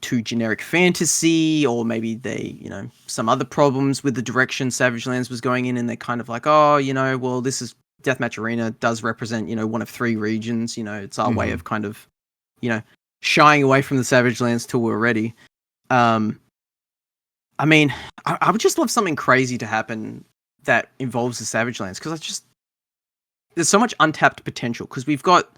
C: too generic fantasy, or maybe they some other problems with the direction Savage Lands was going in, and they're kind of like, oh, well, this is Deathmatch Arena does represent one of 3 regions. It's our way of kind of shying away from the Savage Lands till we're ready. I mean, I would just love something crazy to happen that involves the Savage Lands, because there's so much untapped potential, because we've got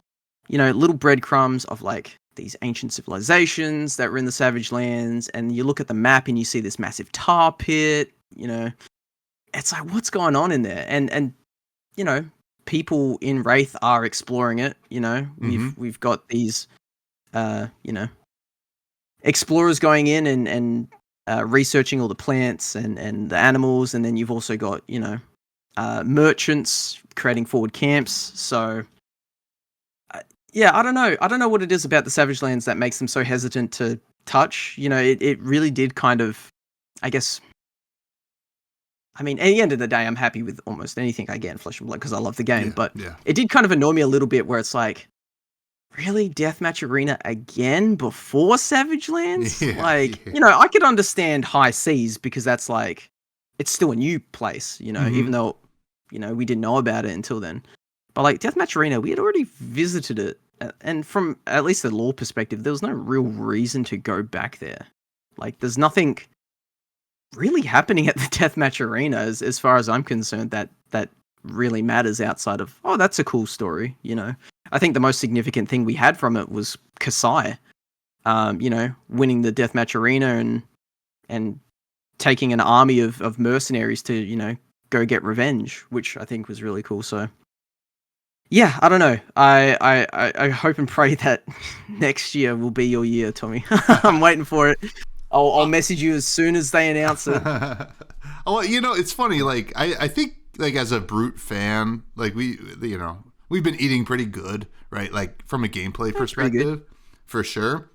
C: little breadcrumbs of like these ancient civilizations that were in the Savage Lands, and you look at the map and you see this massive tar pit. It's like, what's going on in there? And people in Wraith are exploring it. We've got these explorers going in and researching all the plants and the animals, and then you've also got merchants creating forward camps. So I don't know what it is about the Savage Lands that makes them so hesitant to touch. It really did kind of, I guess. I mean, at the end of the day, I'm happy with almost anything I get in Flesh and Blood because I love the game. It did kind of annoy me a little bit where it's like, really, Deathmatch Arena again before Savage Lands? I could understand High Seas because that's like, it's still a new place, even though we didn't know about it until then. But like Deathmatch Arena, we had already visited it, and from at least the lore perspective, there was no real reason to go back there. Like, there's nothing really happening at the Deathmatch Arena as far as I'm concerned that really matters outside of, oh, that's a cool story. I think the most significant thing we had from it was Kasai, winning the Deathmatch Arena and taking an army of mercenaries to, go get revenge, which I think was really cool. So yeah, I don't know. I hope and pray that next year will be your year, Tommy. I'm waiting for it. I'll message you as soon as they announce it.
A: Oh, it's funny. Like, I think, like, as a Brute fan, like, we've been eating pretty good, right? Like, from a gameplay perspective, for sure.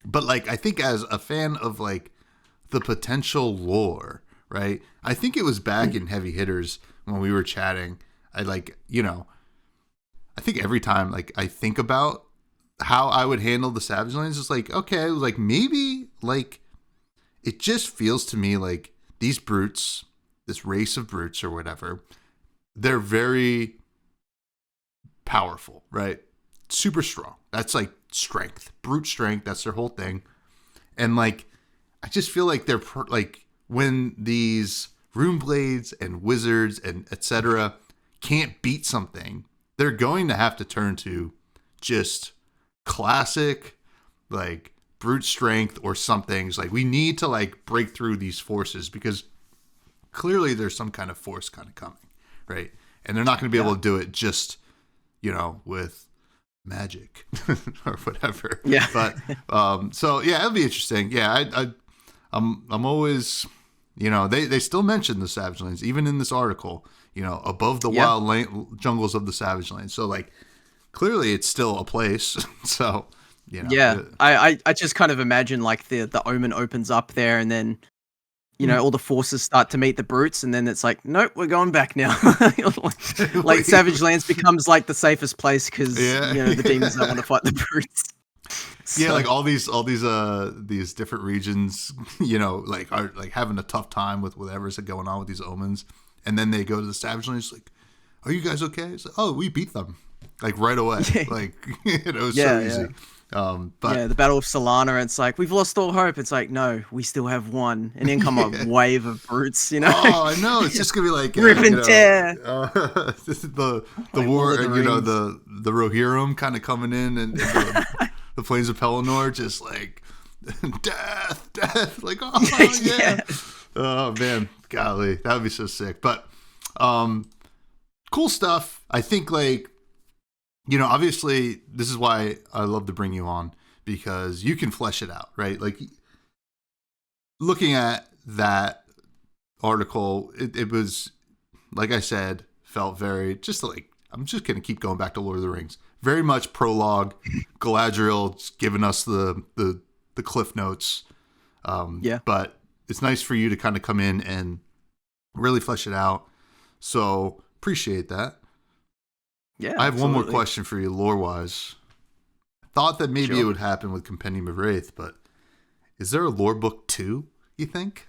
A: But, like, I think as a fan of, like, the potential lore, right? I think it was back in Heavy Hitters when we were chatting. I think every time, like, I think about how I would handle the Savage Lands, it's like, okay, like, maybe, like, it just feels to me like these brutes, this race of brutes or whatever, they're very powerful, right? Super strong. That's like strength, brute strength. That's their whole thing. And like, I just feel like they're like, when these rune blades and wizards and etc. can't beat something, they're going to have to turn to just classic, like, brute strength or something. It's like, we need to, like, break through these forces, because clearly there's some kind of force kind of coming, right? And they're not going to be able to do it just, with magic or whatever.
C: Yeah.
A: But so yeah, it'll be interesting. Yeah, I'm always, they still mention the Savage Lands even in this article. Above the wild jungles of the Savage Lands. So, like, clearly it's still a place. So,
C: Yeah, I just kind of imagine, like, the Omen opens up there, and then all the forces start to meet the brutes, and then it's like, nope, we're going back now. like Savage Lands becomes like the safest place because the demons don't want to fight the brutes. So,
A: yeah, like all these different regions, like, are like having a tough time with whatever's going on with these omens, and then they go to the Savage Lands, like, are you guys okay? It's like, oh, we beat them, like, right away. Like, it was so easy. But
C: the Battle of Solana, it's like, we've lost all hope. It's like, no, we still have one. And then come a wave of brutes,
A: Oh, I know. It's just gonna be like
C: rip and tear.
A: The war, and the Rohirrim kind of coming in, and the Plains of Pelennor, just like death. Like, oh yeah. Oh man, golly, that would be so sick. But cool stuff. I think, like, obviously this is why I love to bring you on, because you can flesh it out, right? Like, looking at that article, it was, like I said, felt very, just like, I'm just going to keep going back to Lord of the Rings. Very much prologue, Galadriel just giving us the cliff notes. But it's nice for you to kind of come in and really flesh it out. So appreciate that.
C: Yeah,
A: I have one more question for you, lore-wise. Thought that maybe it would happen with Compendium of Wraith, but is there a lore book 2, you think?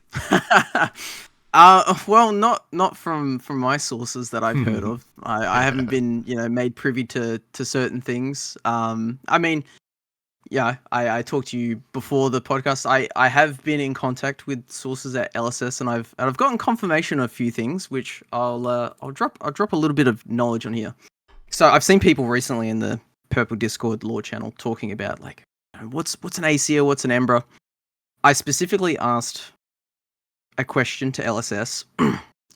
C: Well, not from my sources that I've heard of. I haven't been, made privy to certain things. I mean, yeah, I talked to you before the podcast. I have been in contact with sources at LSS, and I've gotten confirmation of a few things, which I'll drop a little bit of knowledge on here. So I've seen people recently in the Purple Discord lore channel talking about, like, what's an Aesir, what's an Embra. I specifically asked a question to LSS,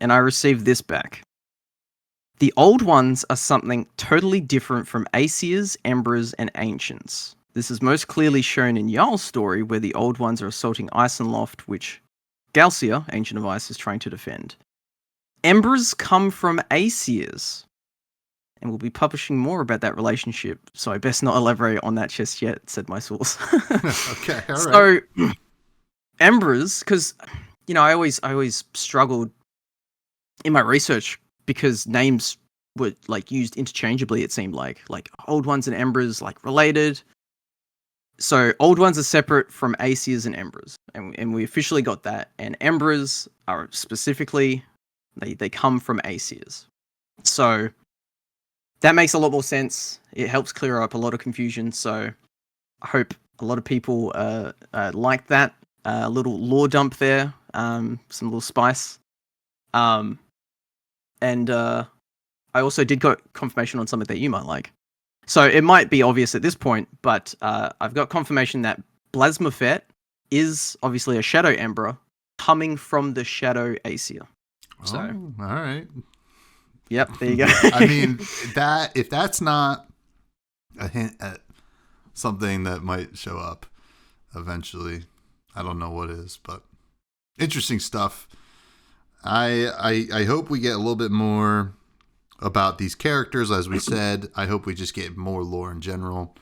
C: and I received this back. The old ones are something totally different from Aesirs, Embras, and Ancients. This is most clearly shown in Jarl's story, where the old ones are assaulting Isenloft, which Galcia, Ancient of Ice, is trying to defend. Embras come from Aesirs, and we'll be publishing more about that relationship, so I best not elaborate on that just yet, said my source.
A: Okay, all right.
C: So, Embras, because, I always struggled in my research because names were, like, used interchangeably, it seemed like old ones and Embras, like, related. So old ones are separate from Aesirs and Embras, and we officially got that. And Embras are specifically They come from Aesir's. So that makes a lot more sense. It helps clear up a lot of confusion. So I hope a lot of people like that. A little lore dump there, some little spice. And I also did got confirmation on something that you might like. So it might be obvious at this point, but I've got confirmation that Blasmafet is obviously a Shadow Emperor coming from the Shadow Aesir. So,
A: all right.
C: Yep, there you go.
A: I mean, if that's not a hint at something that might show up eventually, I don't know what is, but interesting stuff. I hope we get a little bit more about these characters. As we said, I hope we just get more lore in general.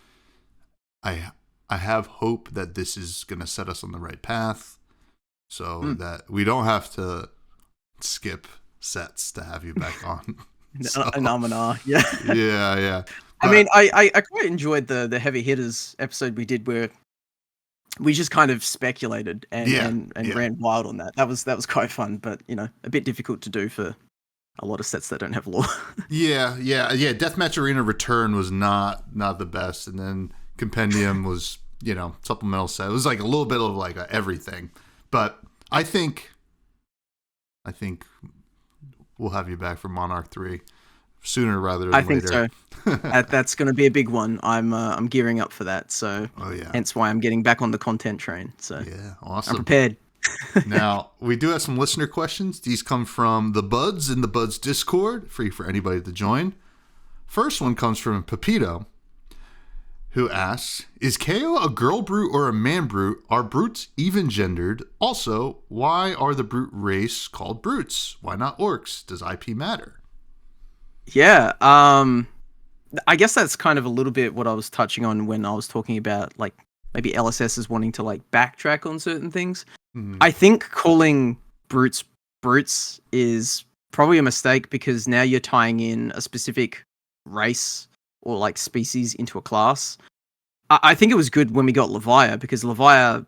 A: I have hope that this is going to set us on the right path, so that we don't have to skip sets to have you back on. So,
C: yeah.
A: Yeah.
C: I mean, I quite enjoyed the heavy hitters episode we did where we just kind of speculated and ran wild on that. That was quite fun, but a bit difficult to do for a lot of sets that don't have lore.
A: Yeah. Deathmatch Arena Return was not the best, and then Compendium was supplemental set. It was like a little bit of like everything, but I think we'll have you back for Monarch 3 sooner rather than later.
C: I think so. That's going to be a big one. I'm gearing up for that. So hence why I'm getting back on the content train. So
A: yeah, awesome.
C: I'm prepared.
A: Now, we do have some listener questions. These come from the Buds in the Buds Discord, free for anybody to join. First one comes from Pepito, who asks, is KO a girl brute or a man brute? Are brutes even gendered? Also, why are the brute race called brutes? Why not orcs? Does IP matter?
C: Yeah, I guess that's kind of a little bit what I was touching on when I was talking about like maybe LSS is wanting to like backtrack on certain things. Mm-hmm. I think calling brutes is probably a mistake because now you're tying in a specific race or like species into a class. I think it was good when we got Levia because Levia,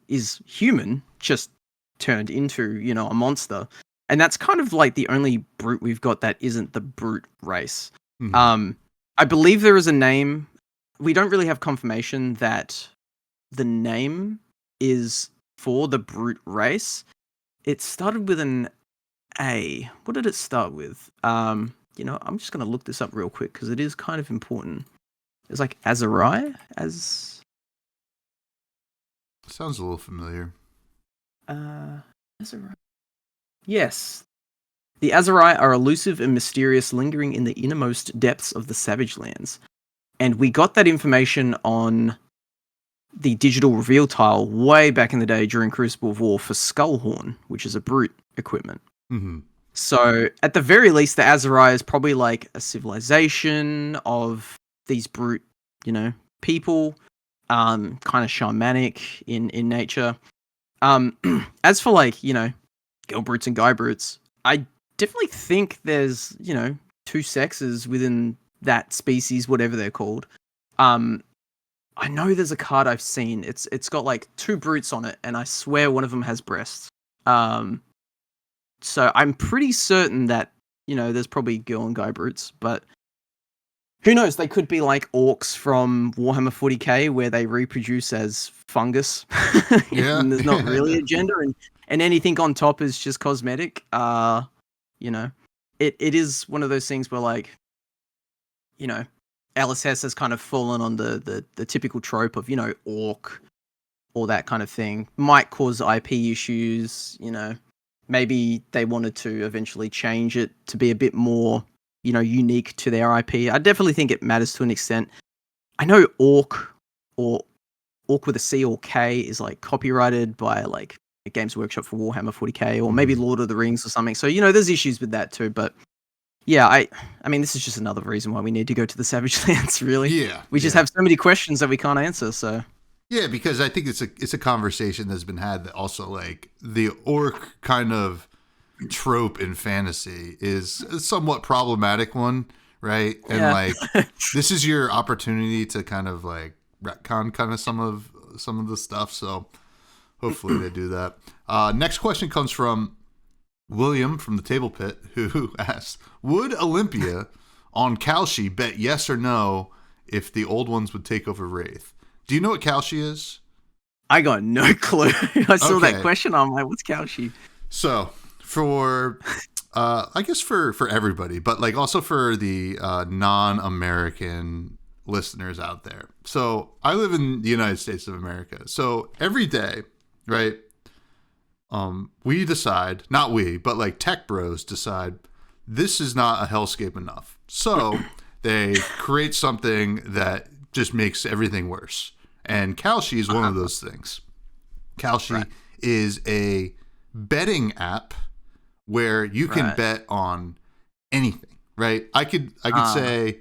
C: is human, just turned into, a monster. And that's kind of like the only brute we've got that isn't the brute race. Mm-hmm. I believe there is a name. We don't really have confirmation that the name is for the brute race. It started with an A. What did it start with? I'm just going to look this up real quick because it is kind of important. It's like Azurai?
A: Sounds a little familiar.
C: Azurai. Yes. The Azurai are elusive and mysterious, lingering in the innermost depths of the Savage Lands. And we got that information on the digital reveal tile way back in the day during Crucible of War for Skullhorn, which is a brute equipment. Mm-hmm. So, at the very least, the Azurai is probably like a civilization of these brute, people, kind of shamanic in nature. As for like, girl brutes and guy brutes, I definitely think there's, two sexes within that species, whatever they're called. I know there's a card I've seen. It's got like two brutes on it, and I swear one of them has breasts. So I'm pretty certain that, there's probably girl and guy brutes, but who knows? They could be like orcs from Warhammer 40k where they reproduce as fungus. Yeah. And there's not really a gender, and anything on top is just cosmetic. It is one of those things where like, LSS has kind of fallen on the typical trope of, orc, or that kind of thing. Might cause IP issues, maybe they wanted to eventually change it to be a bit more, unique to their IP. I definitely think it matters to an extent. I know orc or orc with a C or K is like copyrighted by like a Games Workshop for Warhammer 40k or maybe Lord of the Rings or something. So, there's issues with that too, but yeah, I mean, this is just another reason why we need to go to the Savage Lands, really.
A: Yeah.
C: We just have so many questions that we can't answer, so.
A: Yeah, because I think it's a conversation that's been had that also, like, the orc kind of trope in fantasy is a somewhat problematic one, right? And, like, this is your opportunity to kind of, like, retcon kind of some of the stuff, so hopefully they do that. Next question comes from William from the Table Pit, who asked, would Olympia on Kalshi bet yes or no if the old ones would take over Wraith? Do you know what Kalshi is?
C: I got no clue. I saw
A: Okay.
C: that question. I'm like, what's Kalshi?
A: So for, I guess for everybody, but like also for the non-American listeners out there. So I live in the United States of America. So every day, right? We decide, not we, but like tech bros decide this is not a hellscape enough. So they create something that just makes everything worse. And Kalshi is one of those things. Kalshi is a betting app where you can bet on anything, right? I could say,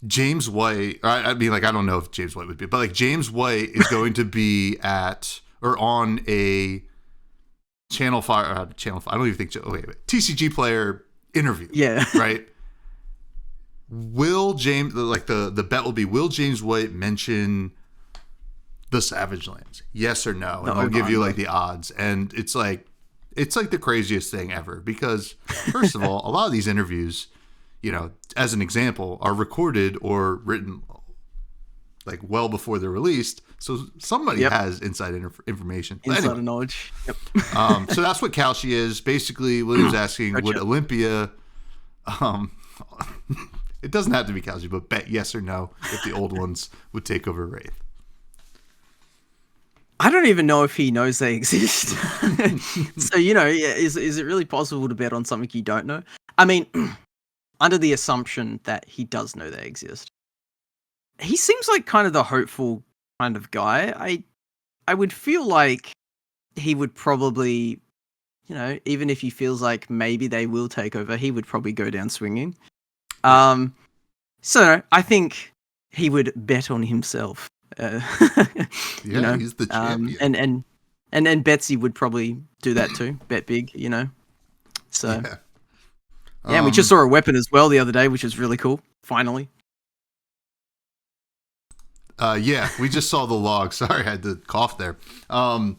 A: James White. I mean, like, I don't know if James White would be, but like James White is going to be at or on a Channel 5. Channel 5. I don't even think. TCG player interview.
C: Yeah.
A: Right. Will James the bet will be, will James White mention the Savage Lands? Yes or no? And I'll give you like the odds. And it's like the craziest thing ever because first of all, a lot of these interviews, you know, as an example, are recorded or written like well before they're released. So somebody has inside information.
C: Insider knowledge. Yep.
A: So that's what Kalshi is. Basically, William's asking, would Olympia, it doesn't have to be Kalshi, but bet yes or no if the old ones would take over Wraith.
C: I don't even know if he knows they exist. So, you know, is it really possible to bet on something you don't know? I mean, under the assumption that he does know they exist. He seems like kind of the hopeful kind of guy. I would feel like he would probably, you know, even if he feels like maybe they will take over, he would probably go down swinging. So I think he would bet on himself. You know,
A: he's the champion.
C: And Betsy would probably do that too. Bet big, you know. So yeah, we just saw a weapon as well the other day, which is really cool. Finally.
A: We just saw the log. Sorry, I had to cough there. The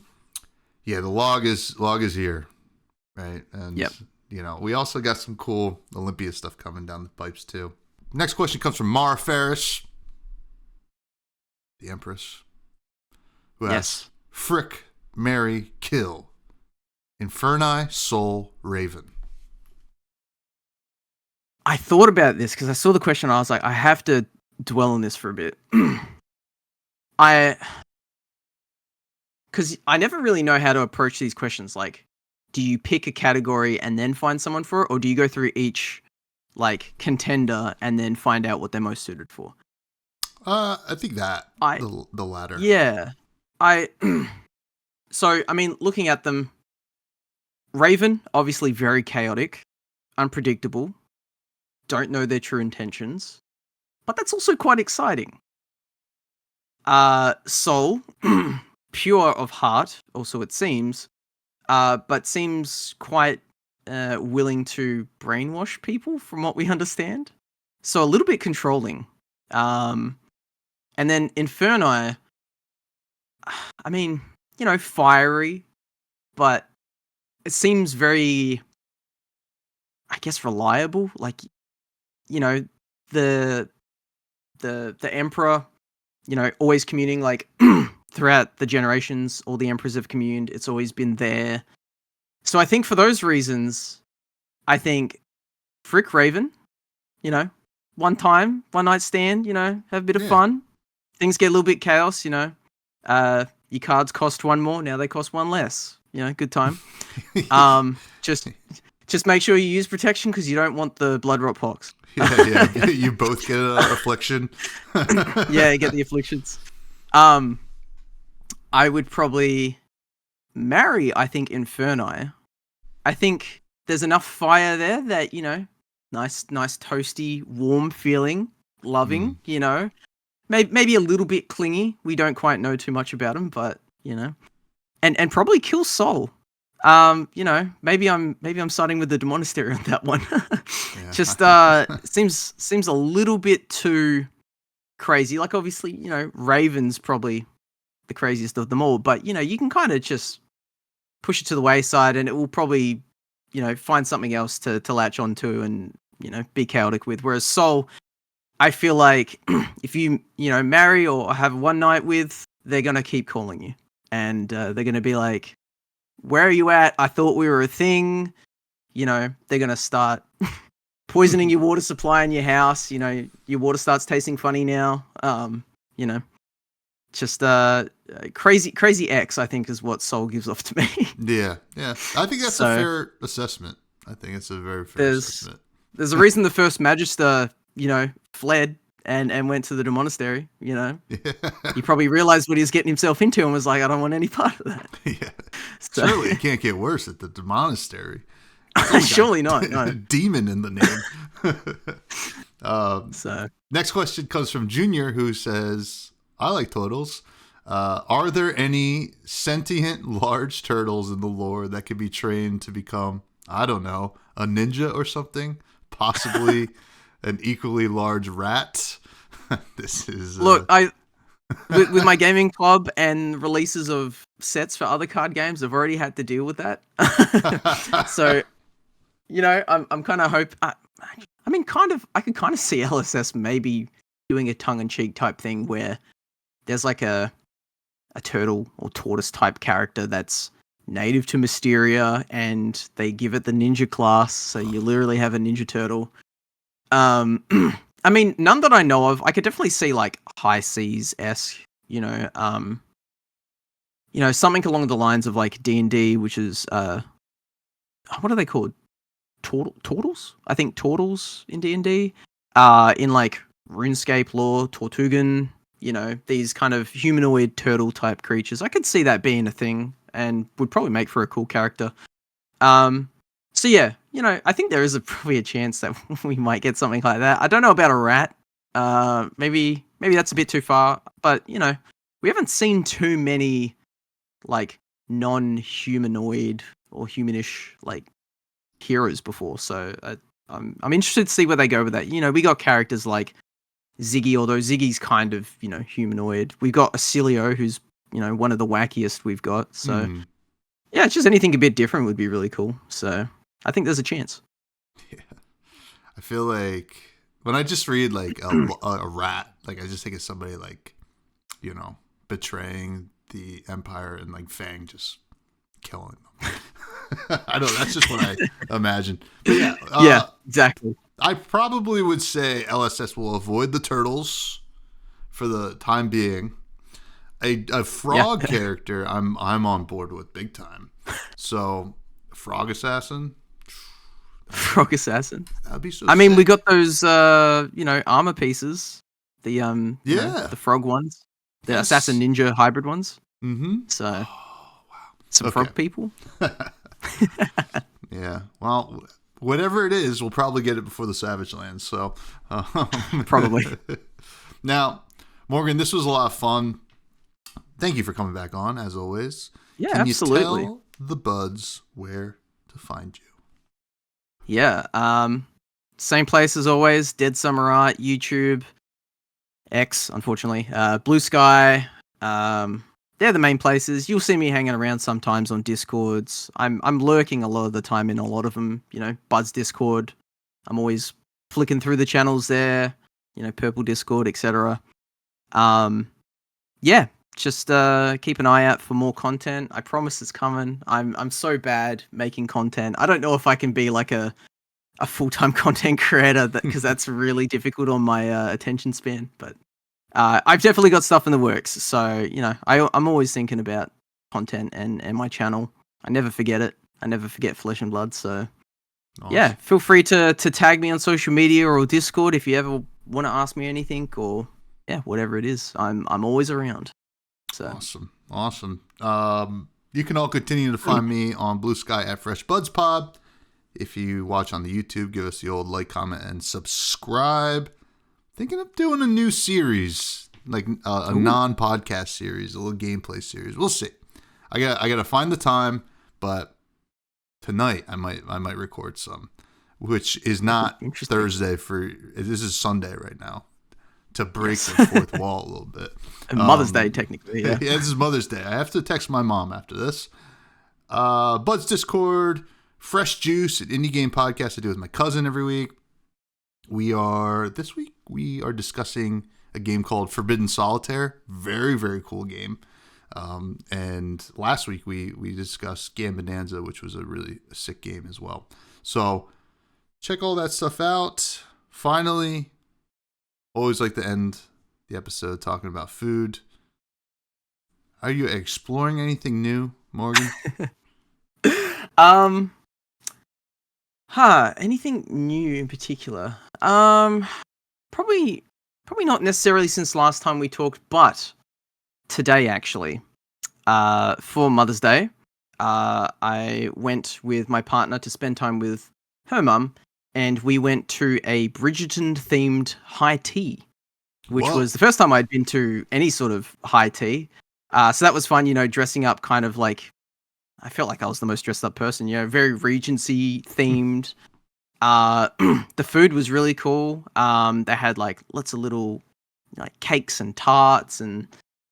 A: log is here, right? And you know, we also got some cool Olympia stuff coming down the pipes too. Next question comes from Mara Ferris, the Empress, who asks, Frick, marry, kill, Inferni, Soul, Raven.
C: I thought about this because I saw the question. I was like, I have to dwell on this for a bit. Because I never really know how to approach these questions. Like, do you pick a category and then find someone for it, or do you go through each like contender and then find out what they're most suited for?
A: I think the latter.
C: Yeah, So I mean, looking at them, Raven obviously very chaotic, unpredictable, don't know their true intentions, but that's also quite exciting. Soul, pure of heart, also it seems, but seems quite willing to brainwash people from what we understand. So a little bit controlling. And then Inferni, I mean, you know, fiery, but it seems very, I guess, reliable. Like, you know, the Emperor, you know, always communing, like throughout the generations, all the emperors have communed. It's always been there. So I think for those reasons, I think Frick Raven, you know, one night stand, you know, have a bit of fun. Things get a little bit chaos, you know. Your cards cost one more, now they cost one less. You know, good time. Just make sure you use protection because you don't want the blood rot pox.
A: You both get an affliction.
C: Yeah, get the afflictions. I would probably marry, I think, Inferni. I think there's enough fire there that, you know, nice toasty, warm feeling, loving, you know. Maybe a little bit clingy. We don't quite know too much about him, but, you know. And probably kill Soul. You know, maybe I'm siding with the Demonastery on that one. Just seems a little bit too crazy. Like, obviously, you know, Raven's probably the craziest of them all, but, you know, you can kind of just push it to the wayside, and it will probably, find something else to latch onto and, be chaotic with. Whereas Soul, I feel like if you, marry or have one night with, they're going to keep calling you. And they're going to be like, where are you at? I thought we were a thing. They're going to start poisoning your water supply in your house. Your water starts tasting funny now. Just crazy X, I think, is what Soul gives off to me.
A: Yeah. I think that's a fair assessment. I think it's a very fair assessment.
C: There's a reason the first Magister, fled and went to the monastery.
A: Yeah.
C: He probably realized what he was getting himself into and was like, I don't want any part of that.
A: Yeah. So, surely it can't get worse at the monastery.
C: Surely not. No.
A: Demon in the name. Next question comes from Junior, who says, I like turtles. Are there any sentient large turtles in the lore that could be trained to become, I don't know, a ninja or something? Possibly an equally large rat? This is...
C: Look, with my gaming club and releases of sets for other card games, I've already had to deal with that. So, I'm kind of I can kind of see LSS maybe doing a tongue-in-cheek type thing where there's like a turtle or tortoise type character that's native to Mysteria, and they give it the ninja class, so you literally have a ninja turtle. None that I know of. I could definitely see like High Seas-esque, something along the lines of like D&D, which is what are they called? Turtles? I think turtles in D&D. In like RuneScape lore, Tortugan, these kind of humanoid turtle type creatures. I could see that being a thing and would probably make for a cool character. So yeah, I think there is probably a chance that we might get something like that. I don't know about a rat. Maybe that's a bit too far, but we haven't seen too many like non-humanoid or humanish like heroes before. So I'm interested to see where they go with that. We got characters like Ziggy, although Ziggy's kind of, humanoid. We've got Acilio, who's, one of the wackiest we've got. So, yeah, it's just anything a bit different would be really cool. So, I think there's a chance.
A: Yeah. I feel like when I just read, like, a rat, like, I just think of somebody, like, betraying the Empire and, like, Fang just killing them. I don't know. That's just what I imagine. But yeah.
C: Yeah, exactly.
A: I probably would say LSS will avoid the turtles for the time being. A frog character, I'm on board with big time. So, frog assassin.
C: Frog assassin.
A: That'd be so.
C: sick. We got those, armor pieces. The the frog ones, the assassin ninja hybrid ones.
A: Mm-hmm.
C: So, some frog people.
A: Yeah. Well, whatever it is, we'll probably get it before the Savage Lands. So,
C: probably.
A: Now, Morgan, this was a lot of fun. Thank you for coming back on, as always.
C: Yeah,
A: Can
C: absolutely.
A: you tell the buds where to find you?
C: Yeah. Same place as always. DeadSummer Art, YouTube, X, unfortunately. Blue Sky. They're the main places. You'll see me hanging around sometimes on Discords. I'm lurking a lot of the time in a lot of them. Bud's Discord. I'm always flicking through the channels there. Purple Discord, etc. Yeah. Just keep an eye out for more content. I promise it's coming. I'm so bad making content. I don't know if I can be like a full-time content creator because that's really difficult on my attention span. But I've definitely got stuff in the works. So, I'm always thinking about content and my channel. I never forget it. I never forget Flesh and Blood. So, awesome. Yeah, feel free to tag me on social media or Discord if you ever want to ask me anything or, whatever it is. I'm always around. So.
A: Awesome. You can all continue to find me on Blue Sky at freshbudspod. If you watch on the YouTube, give us the old like, comment, and subscribe. Thinking of doing a new series, like a non-podcast series, a little gameplay series. We'll see. I got to find the time, but tonight I might record some, which is not Thursday this is Sunday right now. To break the fourth wall a little bit.
C: And Mother's Day, technically, yeah.
A: Yeah, this is Mother's Day. I have to text my mom after this. Bud's Discord, Fresh Juice, an indie game podcast I do with my cousin every week. This week we are discussing a game called Forbidden Solitaire. Very, very cool game. And last week we discussed Gambonanza, which was a really sick game as well. So check all that stuff out. Finally, always like to end the episode talking about food. Are you exploring anything new, Morgan?
C: Anything new in particular? Probably not necessarily since last time we talked, but today actually, for Mother's Day, I went with my partner to spend time with her mum, and we went to a Bridgerton-themed high tea, which was the first time I'd been to any sort of high tea. So that was fun, dressing up kind of like, I felt like I was the most dressed up person, very Regency themed. The food was really cool. They had like lots of little like cakes and tarts and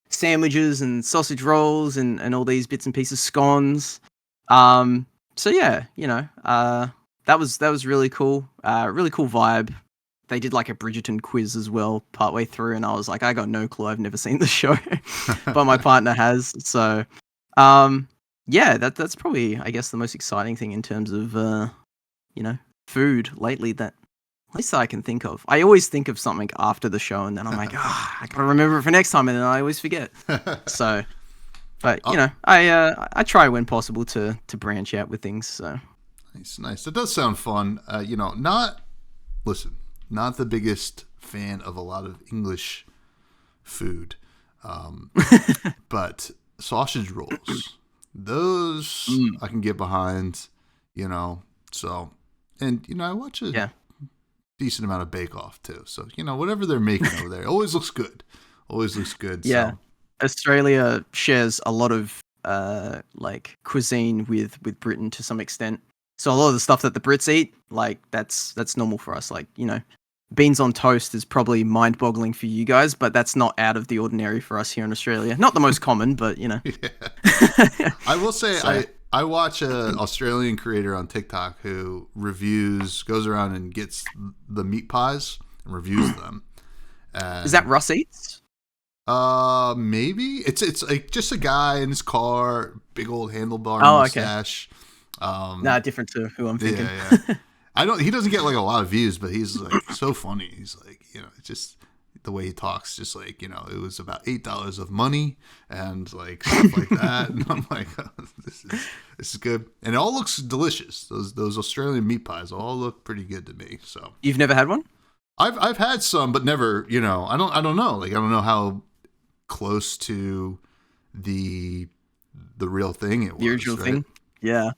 C: sandwiches and sausage rolls and all these bits and pieces, scones. So yeah, that was really cool. Really cool vibe. They did like a Bridgerton quiz as well partway through, and I was like, I got no clue. I've never seen the show, but my partner has. So, yeah, that's probably, I guess, the most exciting thing in terms of, food lately that at least I can think of. I always think of something after the show, and then I'm like, I gotta remember it for next time, and then I always forget. So, but I try when possible to branch out with things. So
A: nice. That does sound fun. Not the biggest fan of a lot of English food, but sausage rolls, those I can get behind, so, and, I watch a decent amount of Bake Off too. So, whatever they're making over there always looks good.
C: Yeah.
A: So.
C: Australia shares a lot of, cuisine with Britain to some extent. So a lot of the stuff that the Brits eat, that's normal for us. Beans on toast is probably mind-boggling for you guys, but that's not out of the ordinary for us here in Australia. Not the most common, but
A: Yeah. I will say, I watch an Australian creator on TikTok who goes around and gets the meat pies and reviews them.
C: Is that Russ Eats?
A: Maybe it's like just a guy in his car, big old handlebar mustache.
C: Okay. Different to who I'm thinking.
A: Yeah. He doesn't get like a lot of views, but he's like so funny. He's like, it's just the way he talks, just like, it was about $8 of money and like stuff like that. And I'm like, this is good. And it all looks delicious. Those Australian meat pies all look pretty good to me. So
C: you've never had one?
A: I've had some, but never, I don't know. Like, I don't know how close to the real thing it was.
C: The original thing? Yeah.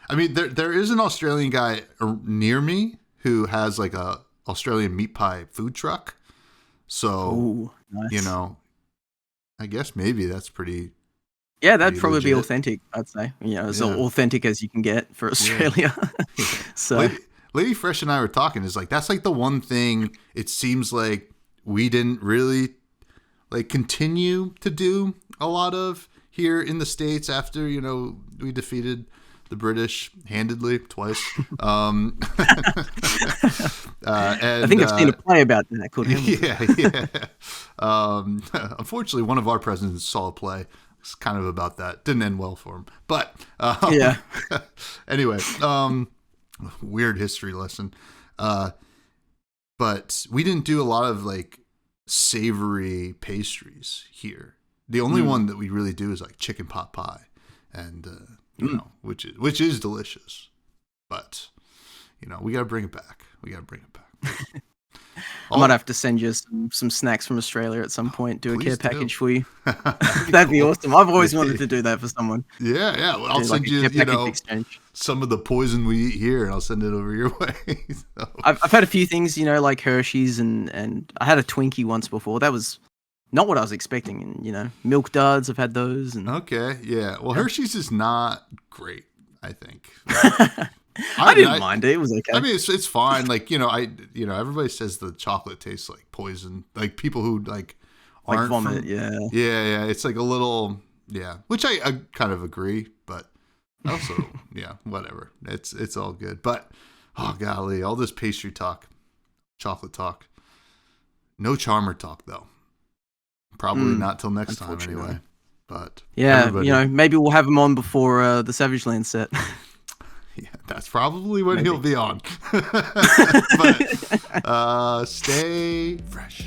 A: I mean, there is an Australian guy near me who has like a Australian meat pie food truck. So,
C: nice.
A: I guess maybe that's pretty.
C: Yeah, that'd probably be authentic, I'd say. As authentic as you can get for Australia.
A: Yeah.
C: So,
A: Lady Fresh and I were talking, is like, that's like the one thing it seems like we didn't really like continue to do a lot of here in the States after, we defeated the British handedly twice. And,
C: I think I've seen a play about that called Hamilton.
A: Yeah. Unfortunately, one of our presidents saw a play. It's kind of about that. Didn't end well for him. But anyway, weird history lesson. But we didn't do a lot of like savory pastries here. The only one that we really do is like chicken pot pie, and which is delicious. But we gotta bring it back.
C: I might have to send you some snacks from Australia at some point. Do a care package for you. That'd be awesome. I've always wanted to do that for someone.
A: Yeah. Well, I'll send you, some of the poison we eat here, and I'll send it over your way. So.
C: I've had a few things, like Hershey's, and I had a Twinkie once before. That was not what I was expecting. And Milk Duds, I've had those. And
A: okay, yeah. Well, Hershey's is not great, I think.
C: I didn't mind it. It was okay.
A: I mean, it's fine. Like, everybody says the chocolate tastes like poison. Like people who like aren't
C: like vomit.
A: Yeah. It's like a little, which I kind of agree, but Also, yeah, whatever. It's all good. But oh golly, all this pastry talk, chocolate talk. No charmer talk though. Probably not till next time anyway. But
C: yeah, maybe we'll have him on before the Savage Land set.
A: Yeah, that's probably when he'll be on. But stay fresh.